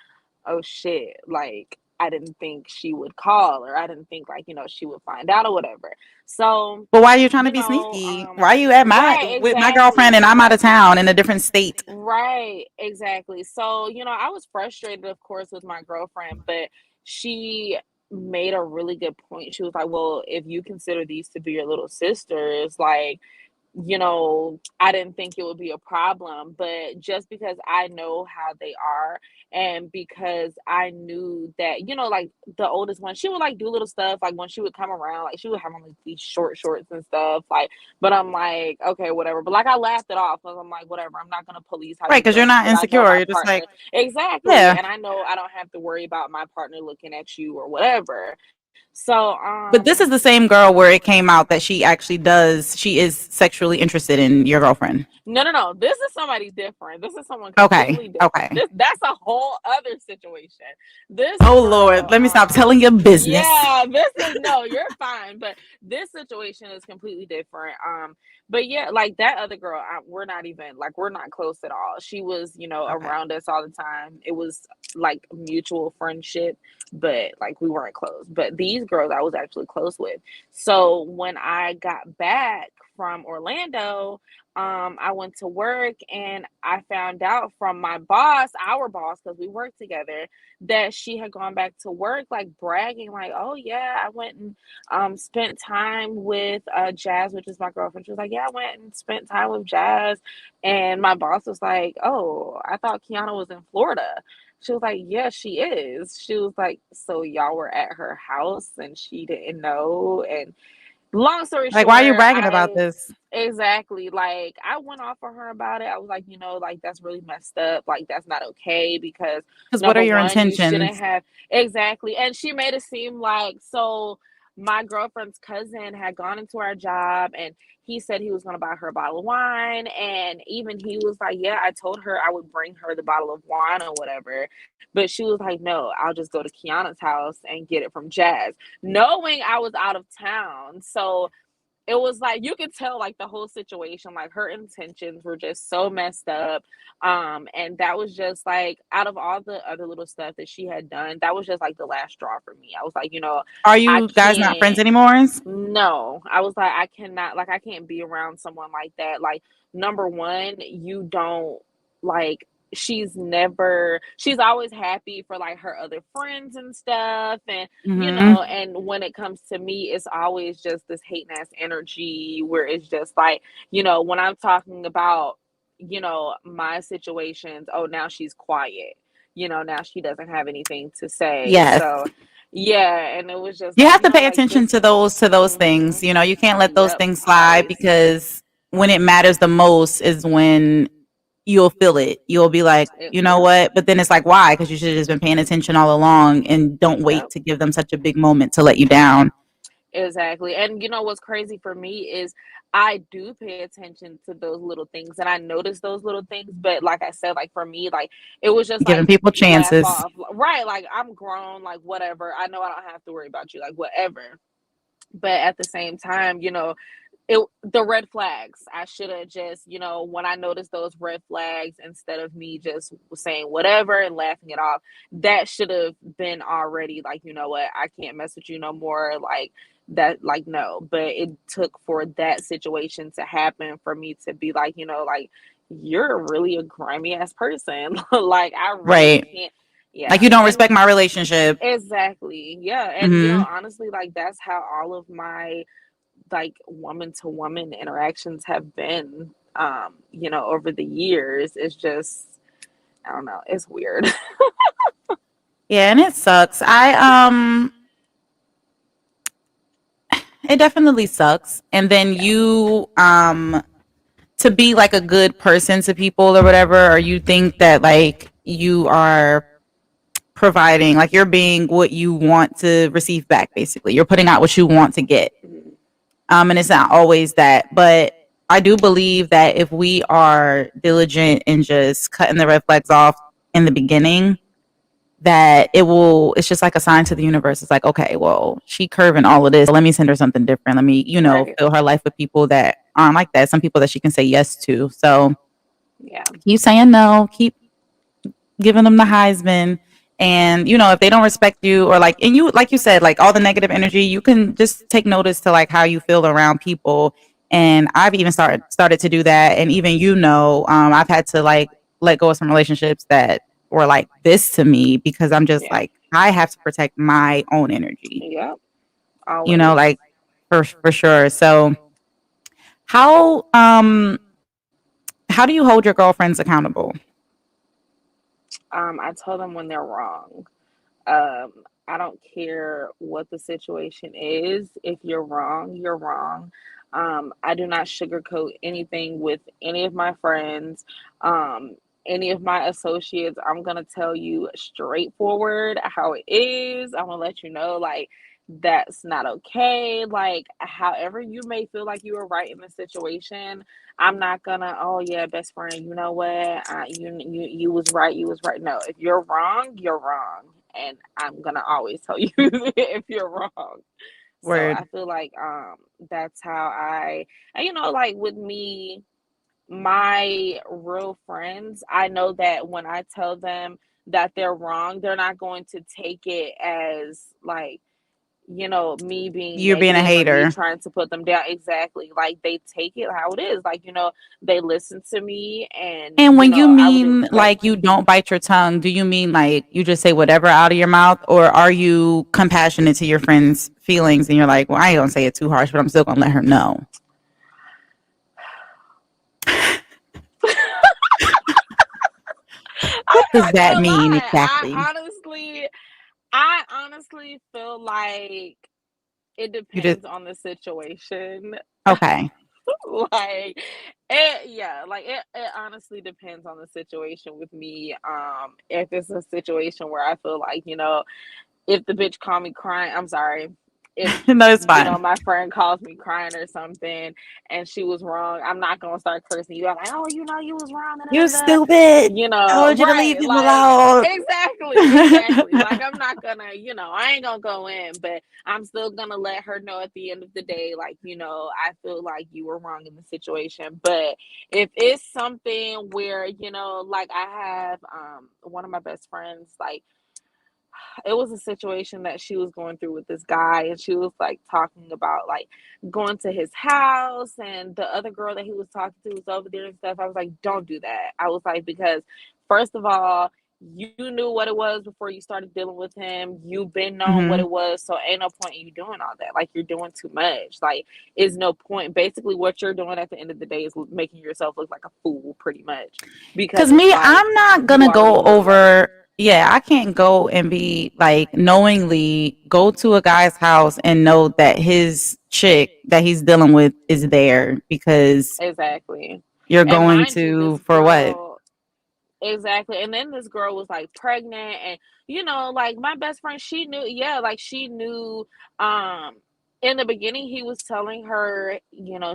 oh shit, like, I didn't think she would call, or I didn't think, like, she would find out or whatever. So, But why are you trying to be sneaky? Why are you at my right, with my girlfriend and I'm out of town exactly. in a different state? Right, exactly. So, I was frustrated, of course, with my girlfriend, but she made a really good point. She was like, well, if you consider these to be your little sisters, like, I didn't think it would be a problem, but just because I know how they are, and because I knew that, like the oldest one, she would like do little stuff, like when she would come around, like she would have on like these short shorts and stuff, like, but I'm like, okay, whatever. But like I laughed it off because I'm like, whatever, I'm not gonna police how Right, you because you're dress not because I know insecure. my You're just partner. like, Exactly. yeah. And I know I don't have to worry about my partner looking at you or whatever. So, But this is the same girl where it came out that she is sexually interested in your girlfriend. no. This is somebody different. This is someone Okay. completely different. Okay. That's a whole other situation. This Oh Lord, girl, let me stop telling your business. yeah, this is no, you're fine. But this situation is completely different. But yeah, like that other girl, we're not even like we're not close at all. She was, Okay. around us all the time. It was like mutual friendship, but like we weren't close. But these girls I was actually close with. So when I got back from Orlando, I went to work and I found out from my boss, our boss, because we worked together, that she had gone back to work, like bragging, like, "Oh yeah, I went and spent time with Jazz, which is my girlfriend." She was like, "Yeah, I went and spent time with Jazz," and my boss was like, "Oh, I thought Kiana was in Florida." She was like, "Yeah, she is." She was like, "So y'all were at her house and she didn't know?" And long story Like, why are you short, bragging about I this? exactly, like I went off on her about it. I was like, like that's really messed up. Like that's not okay because Because what are number your one, you shouldn't intentions? have exactly. And she made it seem like so my girlfriend's cousin had gone into our job and he said he was going to buy her a bottle of wine, and even he was like, "Yeah, I told her I would bring her the bottle of wine or whatever." But she was like, "No, I'll just go to Kiana's house and get it from Jazz," knowing I was out of town. So it was like you could tell like the whole situation, like her intentions were just so messed up. And that was just like out of all the other little stuff that she had done, that was just like the last straw for me. I was like, Are I you guys not friends can't. anymore? No, I was like, I cannot, like, I can't be around someone like that. Like, number one, you don't like, she's always happy for like her other friends and stuff. And, Mm-hmm. and when it comes to me, it's always just this hate ass energy where it's just like, when I'm talking about, my situations, oh, now she's quiet. Now she doesn't have anything to say. Yes. So, yeah, and it was just You like, have to pay like attention this. to those things. Mhm. You can't let those Yep, things slide always. because when it matters the most is when you'll feel it. You'll be like, you know Yep, what? But then it's like, why? Because you should have just been paying attention all along and don't wait yep. to give them such a big moment to let you down. Exactly. And what's crazy for me is I do pay attention to those little things and I notice those little things. But like I said, like for me, like it was just Giving like people laugh chances. off. Right. Like I'm grown, like whatever. I know I don't have to worry about you, like whatever. But at the same time, the red flags, I should have just, when I noticed those red flags, instead of me just saying whatever and laughing it off, that should have been already like, you know what, I can't mess with you no more, like that, like no. But it took for that situation to happen for me to be like, like you're really a grimy ass person. Like I really Right. can't. Like Yeah. you don't And respect my relationship. exactly, yeah. And Hmm. honestly, like that's how all of my like woman to woman interactions have been, over the years. It's just, I don't know, it's weird. Yeah, and it sucks. It definitely sucks. And then Yeah. you to be like a good person to people or whatever, or you think that like you are providing, like you're being what you want to receive back, basically. You're putting out what you want to get. Mhm. And it's not always that. But I do believe that if we are diligent and just cutting the red flags off in the beginning, that it's just like a sign to the universe. It's like, okay, well, she curving all of this. Let me send her something different. Let me, Right. fill her life with people that aren't like that. Some people that she can say yes to. So Yeah. keep saying no, keep giving them the Heisman. And if they don't respect you, or like, and you, like you said, like all the negative energy, you can just take notice to like how you feel around people. And I've even started to do that. And even, I've had to like let go of some relationships that were like this to me, because I'm just Yeah. like, I have to protect my own energy, Yep. Always. like for sure. So How do you hold your girlfriends accountable? I tell them when they're wrong. Um, I don't care what the situation is. If you're wrong, you're wrong. I do not sugarcoat anything with any of my friends, um, any of my associates. I'm gonna tell you straightforward how it is. I'm gonna let you know, like, that's not okay. Like, however you may feel like you were right in the situation, I'm not gonna, oh yeah, best friend, you know what? You was right, you was right. No, if you're wrong, you're wrong. And I'm gonna always tell you if you're wrong. So I Word. feel like that's how I, and like with me, my real friends, I know that when I tell them that they're wrong, they're not going to take it as like, me being You're being a negative or me hater. trying to put them down. Exactly. Like they take it how it is. Like, they listen to me and, And when you I would mean expect. like you don't bite your tongue, do you mean like you just say whatever out of your mouth, or are you compassionate to your friends' feelings and you're like, well, I ain't gonna say it too harsh, but I'm still gonna let her know? What I'm does not that gonna mean lie. exactly? I honestly feel like it You just depends on the situation. okay. Like it honestly depends on the situation with me. If it's a situation where I feel like, if the bitch call me crying, I'm sorry. If No, it's fine. my friend calls me crying or something and she was wrong, I'm not gonna start cursing you out like, oh, you was wrong, da, You da, da, da. stupid. I told you to leave Right? him Like alone. exactly. Like I'm not gonna, I ain't gonna go in, but I'm still gonna let her know at the end of the day, like, I feel like you were wrong in the situation. But if it's something where, like I have one of my best friends, like it was a situation that she was going through with this guy, and she was like talking about like going to his house, and the other girl that he was talking to was over there and stuff. I was like, don't do that. I was like, because first of all, you knew what it was before you started dealing with him. You've been knowing what Hmm. it was, so ain't no point in you doing all that. Like you're doing too much. Like is no point. Basically, what you're doing at the end of the day is making yourself look like a fool, pretty much, because Because it's me, like I'm not you gonna already go knew what it was. over. Yeah, I can't go and be like knowingly go to a guy's house and know that his chick that he's dealing with is there because Exactly. you're And going mind you, to this for what? girl, exactly. And then this girl was like pregnant, and like my best friend, she knew, yeah, like she knew um in the beginning he was telling her,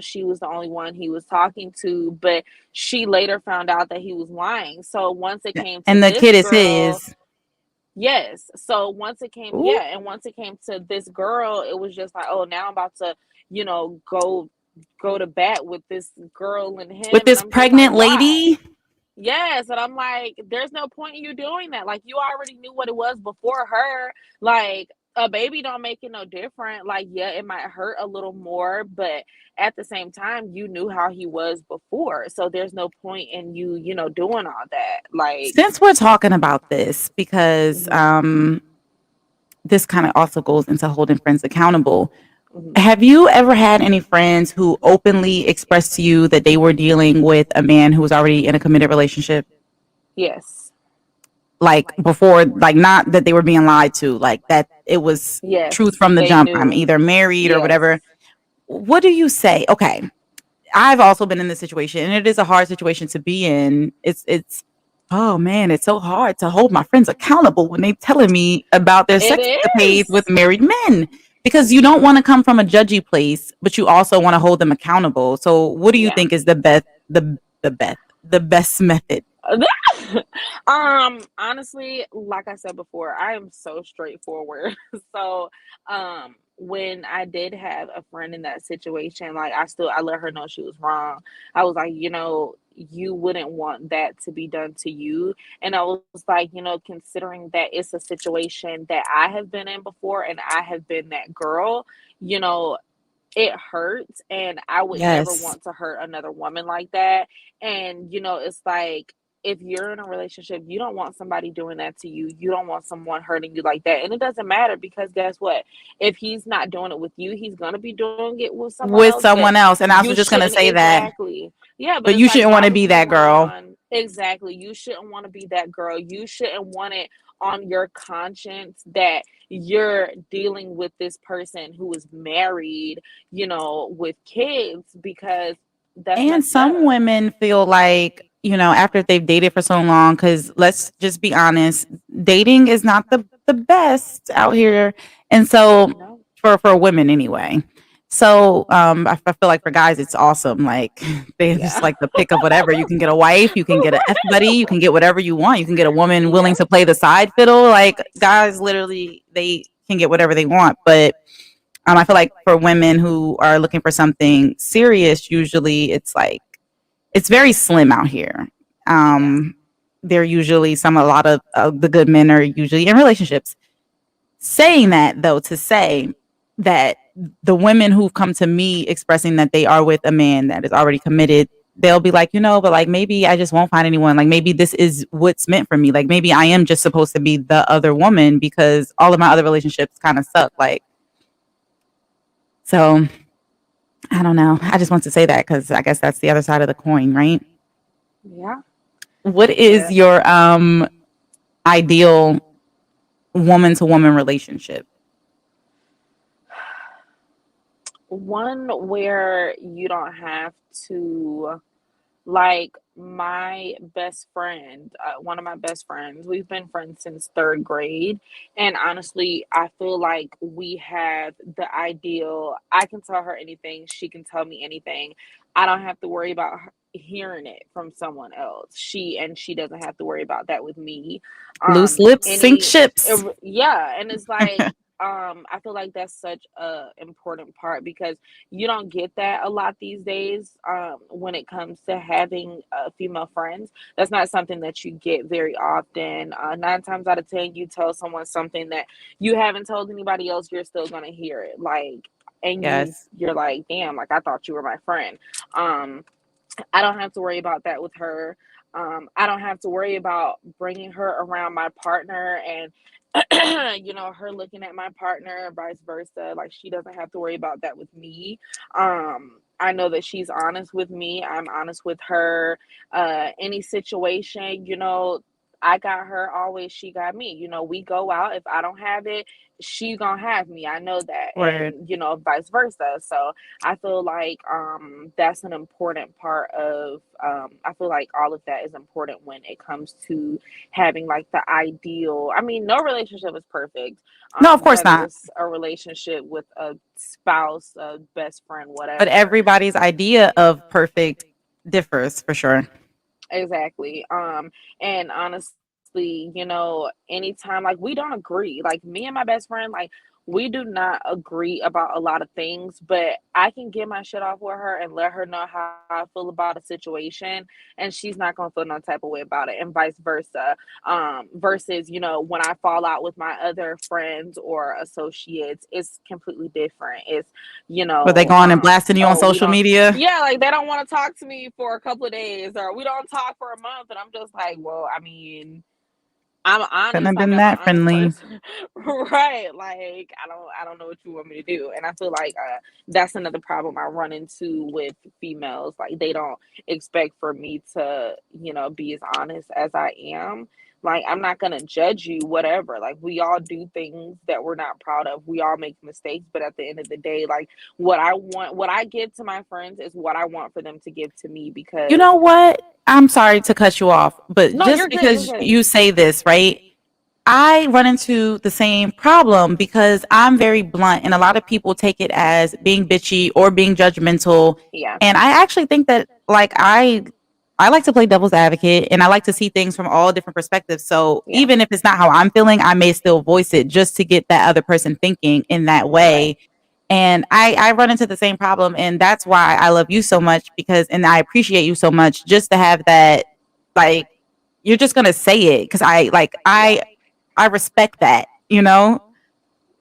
she was the only one he was talking to, but she later found out that he was lying. So once it came to And the this kid is girl, his. yes. So once it came, Ooh. yeah, and once it came to this girl, it was just like, oh, now I'm about to, go to bat with this girl and With him, and this I'm just like, pregnant why? lady. Yes, and I'm like, there's no point in you doing that. Like you already knew what it was before her. Like a baby don't make it no different. Like, yeah, it might hurt a little more, but at the same time, you knew how he was before. So there's no point in you, doing all that. Like, Since we're talking about this, because mhm, this kind of also goes into holding friends accountable. mhm. Have you ever had any friends who openly expressed to you that they were dealing with a man who was already in a committed relationship? Yes. Like before, like not that they were being lied to, like that it was truth Yes, from the they jump. I'm knew. either married or Yes. whatever. What do you say? Okay, I've also been in this situation, and it is a hard situation to be in. It's oh man, it's so hard to hold my friends accountable when they telling me about their It sex escapades with is. married men because you don't want to come from a judgy place, but you also want to hold them accountable. So, what do you Yeah. think is the best method? Honestly, like I said before, I am so straightforward. So, when I did have a friend in that situation, like I let her know she was wrong. I was like, you wouldn't want that to be done to you. And I was like, considering that it's a situation that I have been in before and I have been that girl, you know, it hurts, and I would never Yes. want to hurt another woman like that. And it's like if you're in a relationship, you don't want somebody doing that to you. You don't want someone hurting you like that. And it doesn't matter because guess what? If he's not doing it with you, he's gonna be doing it with someone with else. But someone else. And I you was just gonna shouldn't say that. exactly. Yeah, but But it's you like, shouldn't why want to would be you that girl. want exactly? You shouldn't want to be that girl. You shouldn't want it on your conscience that you're dealing with this person who is married, with kids, because that's And messed some up. women feel like, after they've dated for so long, because let's just be honest, dating is not the best out here. And so No. for women anyway. So I feel like for guys it's awesome. Like they just Yeah. like the pick of whatever. You can get a wife, you can get a F buddy, you can get whatever you want. You can get a woman willing Yep. to play the side fiddle. Like guys literally they can get whatever they want. But I feel like for women who are looking for something serious, usually it's like it's very slim out here. Yeah. Um, they're usually a lot of the good men are usually in relationships. Saying that though, to say that the women who've come to me expressing that they are with a man that is already committed, they'll be like, but like maybe I just won't find anyone. Like maybe this is what's meant for me. Like maybe I am just supposed to be the other woman because all of my other relationships kind of suck. Like so I don't know. I just want to say that because I guess that's the other side of the coin, right? Yeah. What is Yeah. your ideal woman to woman relationship? One where you don't have to, like, my best friend, one of my best friends, we've been friends since third grade. And honestly, I feel like we have the ideal. I can tell her anything, she can tell me anything. I don't have to worry about hearing it from someone else. She doesn't have to worry about that with me. Loose lips sink Any, ships. yeah, and it's like, I feel like that's such a important part because you don't get that a lot these days, when it comes to having female friends. That's not something that you get very often. 9 times out of 10, you tell someone something that you haven't told anybody else, you're still gonna hear it. Like, and Yes. you're like, damn, like I thought you were my friend. I don't have to worry about that with her. I don't have to worry about bringing her around my partner and her looking at my partner, vice versa. Like she doesn't have to worry about that with me. I know that she's honest with me. I'm honest with her. Any situation, I got her always, she got me. We go out. If I don't have it, she gonna have me. I know that. Word. And vice versa. So I feel like that's an important part of I feel like all of that is important when it comes to having like the ideal. I mean, no relationship is perfect. No, of course Whether not. it's a relationship with a spouse, a best friend, But whatever. everybody's idea of perfect differs for sure. Exactly. And honestly, anytime, like, we don't agree. Like, me and my best friend, like, we do not agree about a lot of things, but I can get my shit off with her and let her know how I feel about a situation, and she's not gonna feel no type of way about it, and vice versa. Versus, when I fall out with my other friends or associates, it's completely different. It's, Were they going and blasting you on oh, we social don't, media? yeah, like they don't want to talk to me for a couple of days, or we don't talk for a month, and I'm just like, well, I mean, I'm Couldn't honest, have like been I'm an that honest friendly. person. Right? Like I don't know what you want me to do. And I feel like that's another problem I run into with females. Like they don't expect for me to, be as honest as I am. Like I'm not gonna judge you, whatever. Like we all do things that we're not proud of. We all make mistakes, but at the end of the day, like what I give to my friends is what I want for them to give to me You because know what? I'm sorry to cut you off, but no, you're just good, you're because good. you say this, right? I run into the same problem because I'm very blunt and a lot of people take it as being bitchy or being judgmental. Yeah, And I actually think that like I like to play devil's advocate and I like to see things from all different perspectives. So yeah, even if it's not how I'm feeling, I may still voice it just to get that other person thinking in that right. way. And I run into the same problem. And that's why I love you so much because, and I appreciate you so much just to have that, like, you're just going to say it. Cause Yeah. I respect that, you know?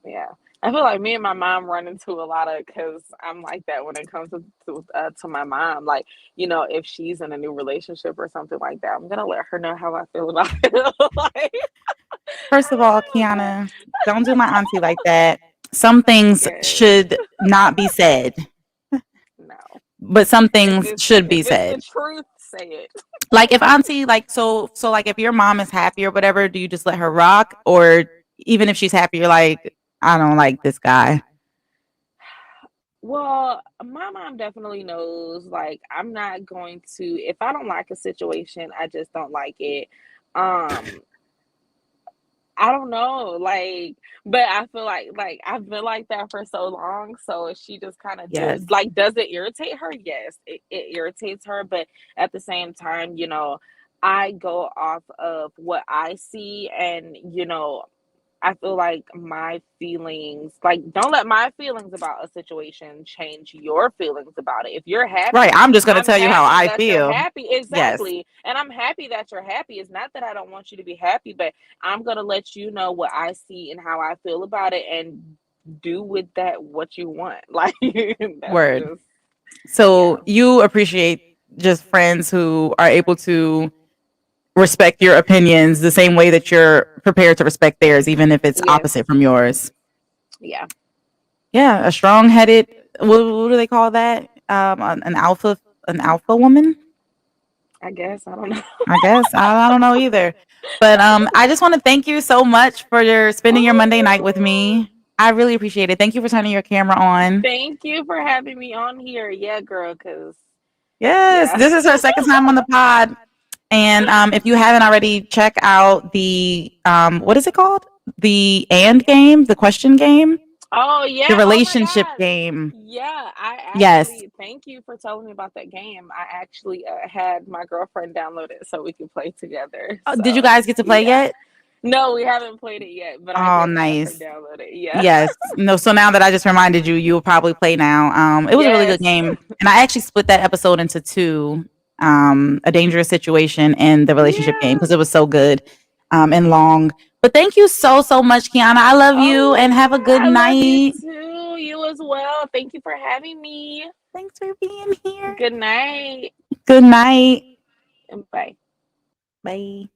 Yeah. I feel like me and my mom run into a lot of because I'm like that when it comes to my mom. Like, if she's in a new relationship or something like that, I'm gonna let her know how I feel about it. Like, First of all, Kiana, don't do my auntie like that. Some things yes, should not be said, no. but some If things it's should be if it's the said. truth, say it. Like if auntie, like so like if your mom is happy or whatever, do you just let her rock? Or even if she's happy, you're like, I don't like this guy. Well, my mom definitely knows, like, I'm not going to, if I don't like a situation, I just don't like it. Um, I don't know, like, but I feel like I've been like that for so long. So she just kind of Yes. does it irritate her? Yes, it irritates her, but at the same time, I go off of what I see, and I feel like my feelings, like, don't let my feelings about a situation change your feelings about it. If you're Right. happy, I'm just gonna I'm tell you how happy I that you're feel. happy. Yes. Exactly. And I'm happy that you're happy. It's not that I don't want you to be happy, but I'm going to let you know what I see and how I feel about it, and do with that what you want. Like, that's Word. just, yeah. So you appreciate just friends who are able to respect your opinions the same way that you're prepared to respect theirs, even if it's Yes. opposite from yours. Yeah. Yeah, a strong-headed. What do they call that? An alpha woman. I guess. I don't know. I guess I don't know either. But I just want to thank you so much for your spending your Monday night with Oh, me. I really appreciate it. Thank you for turning your camera on. thank you for having me on here. Yeah, girl, because, Yes, yeah. this is her second time on the pod. And if you haven't already, check out the what is it called? The and game, the question game, Oh the yeah. Oh my relationship God. game. Yeah, I Yes. actually thank you for telling me about that game. I actually had my girlfriend download it so we could play together. Did you So guys get to play yeah. yet? No, we haven't played it yet, but I Oh, did have her nice. download it. Yeah. Yes. No, so now that I just reminded you, you will probably play now. It was a really good Yes. game. And I actually split that episode into two, a dangerous situation and the relationship game Yeah. because it was so good and long. But thank you so, so much, Kiana. I love Oh you and have a my good God. I love you night. too. You as well. Thank you for having me. Thanks for being here. Good night. Good night. And bye. Bye.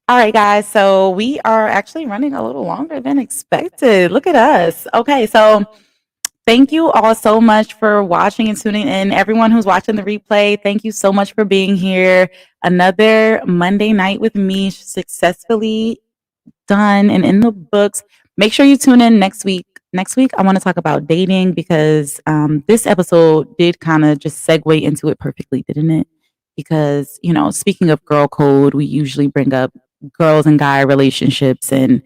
All right, guys. So we are actually running a little longer than expected. Look at us. Okay, so thank you all so much for watching and tuning in. Everyone who's watching the replay, thank you so much for being here. Another Monday night with Mish successfully done and in the books. Make sure you tune in next week. Next week, I want to talk about dating because this episode did kind of just segue into it perfectly, didn't it? Because, speaking of girl code, we usually bring up girls and guy relationships. And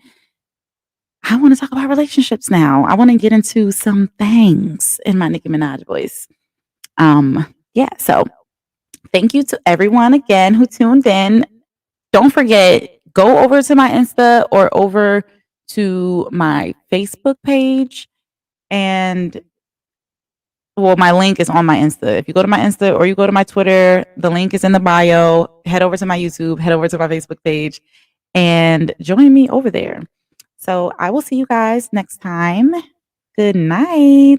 I want to talk about relationships now. I want to get into some things in my Nicki Minaj voice. Yeah, so thank you to everyone again who tuned in. Don't forget, go over to my Insta or over to my Facebook page. And well, my link is on my Insta. If you go to my Insta or you go to my Twitter, the link is in the bio. Head over to my YouTube, head over to my Facebook page, and join me over there. So I will see you guys next time. Good night.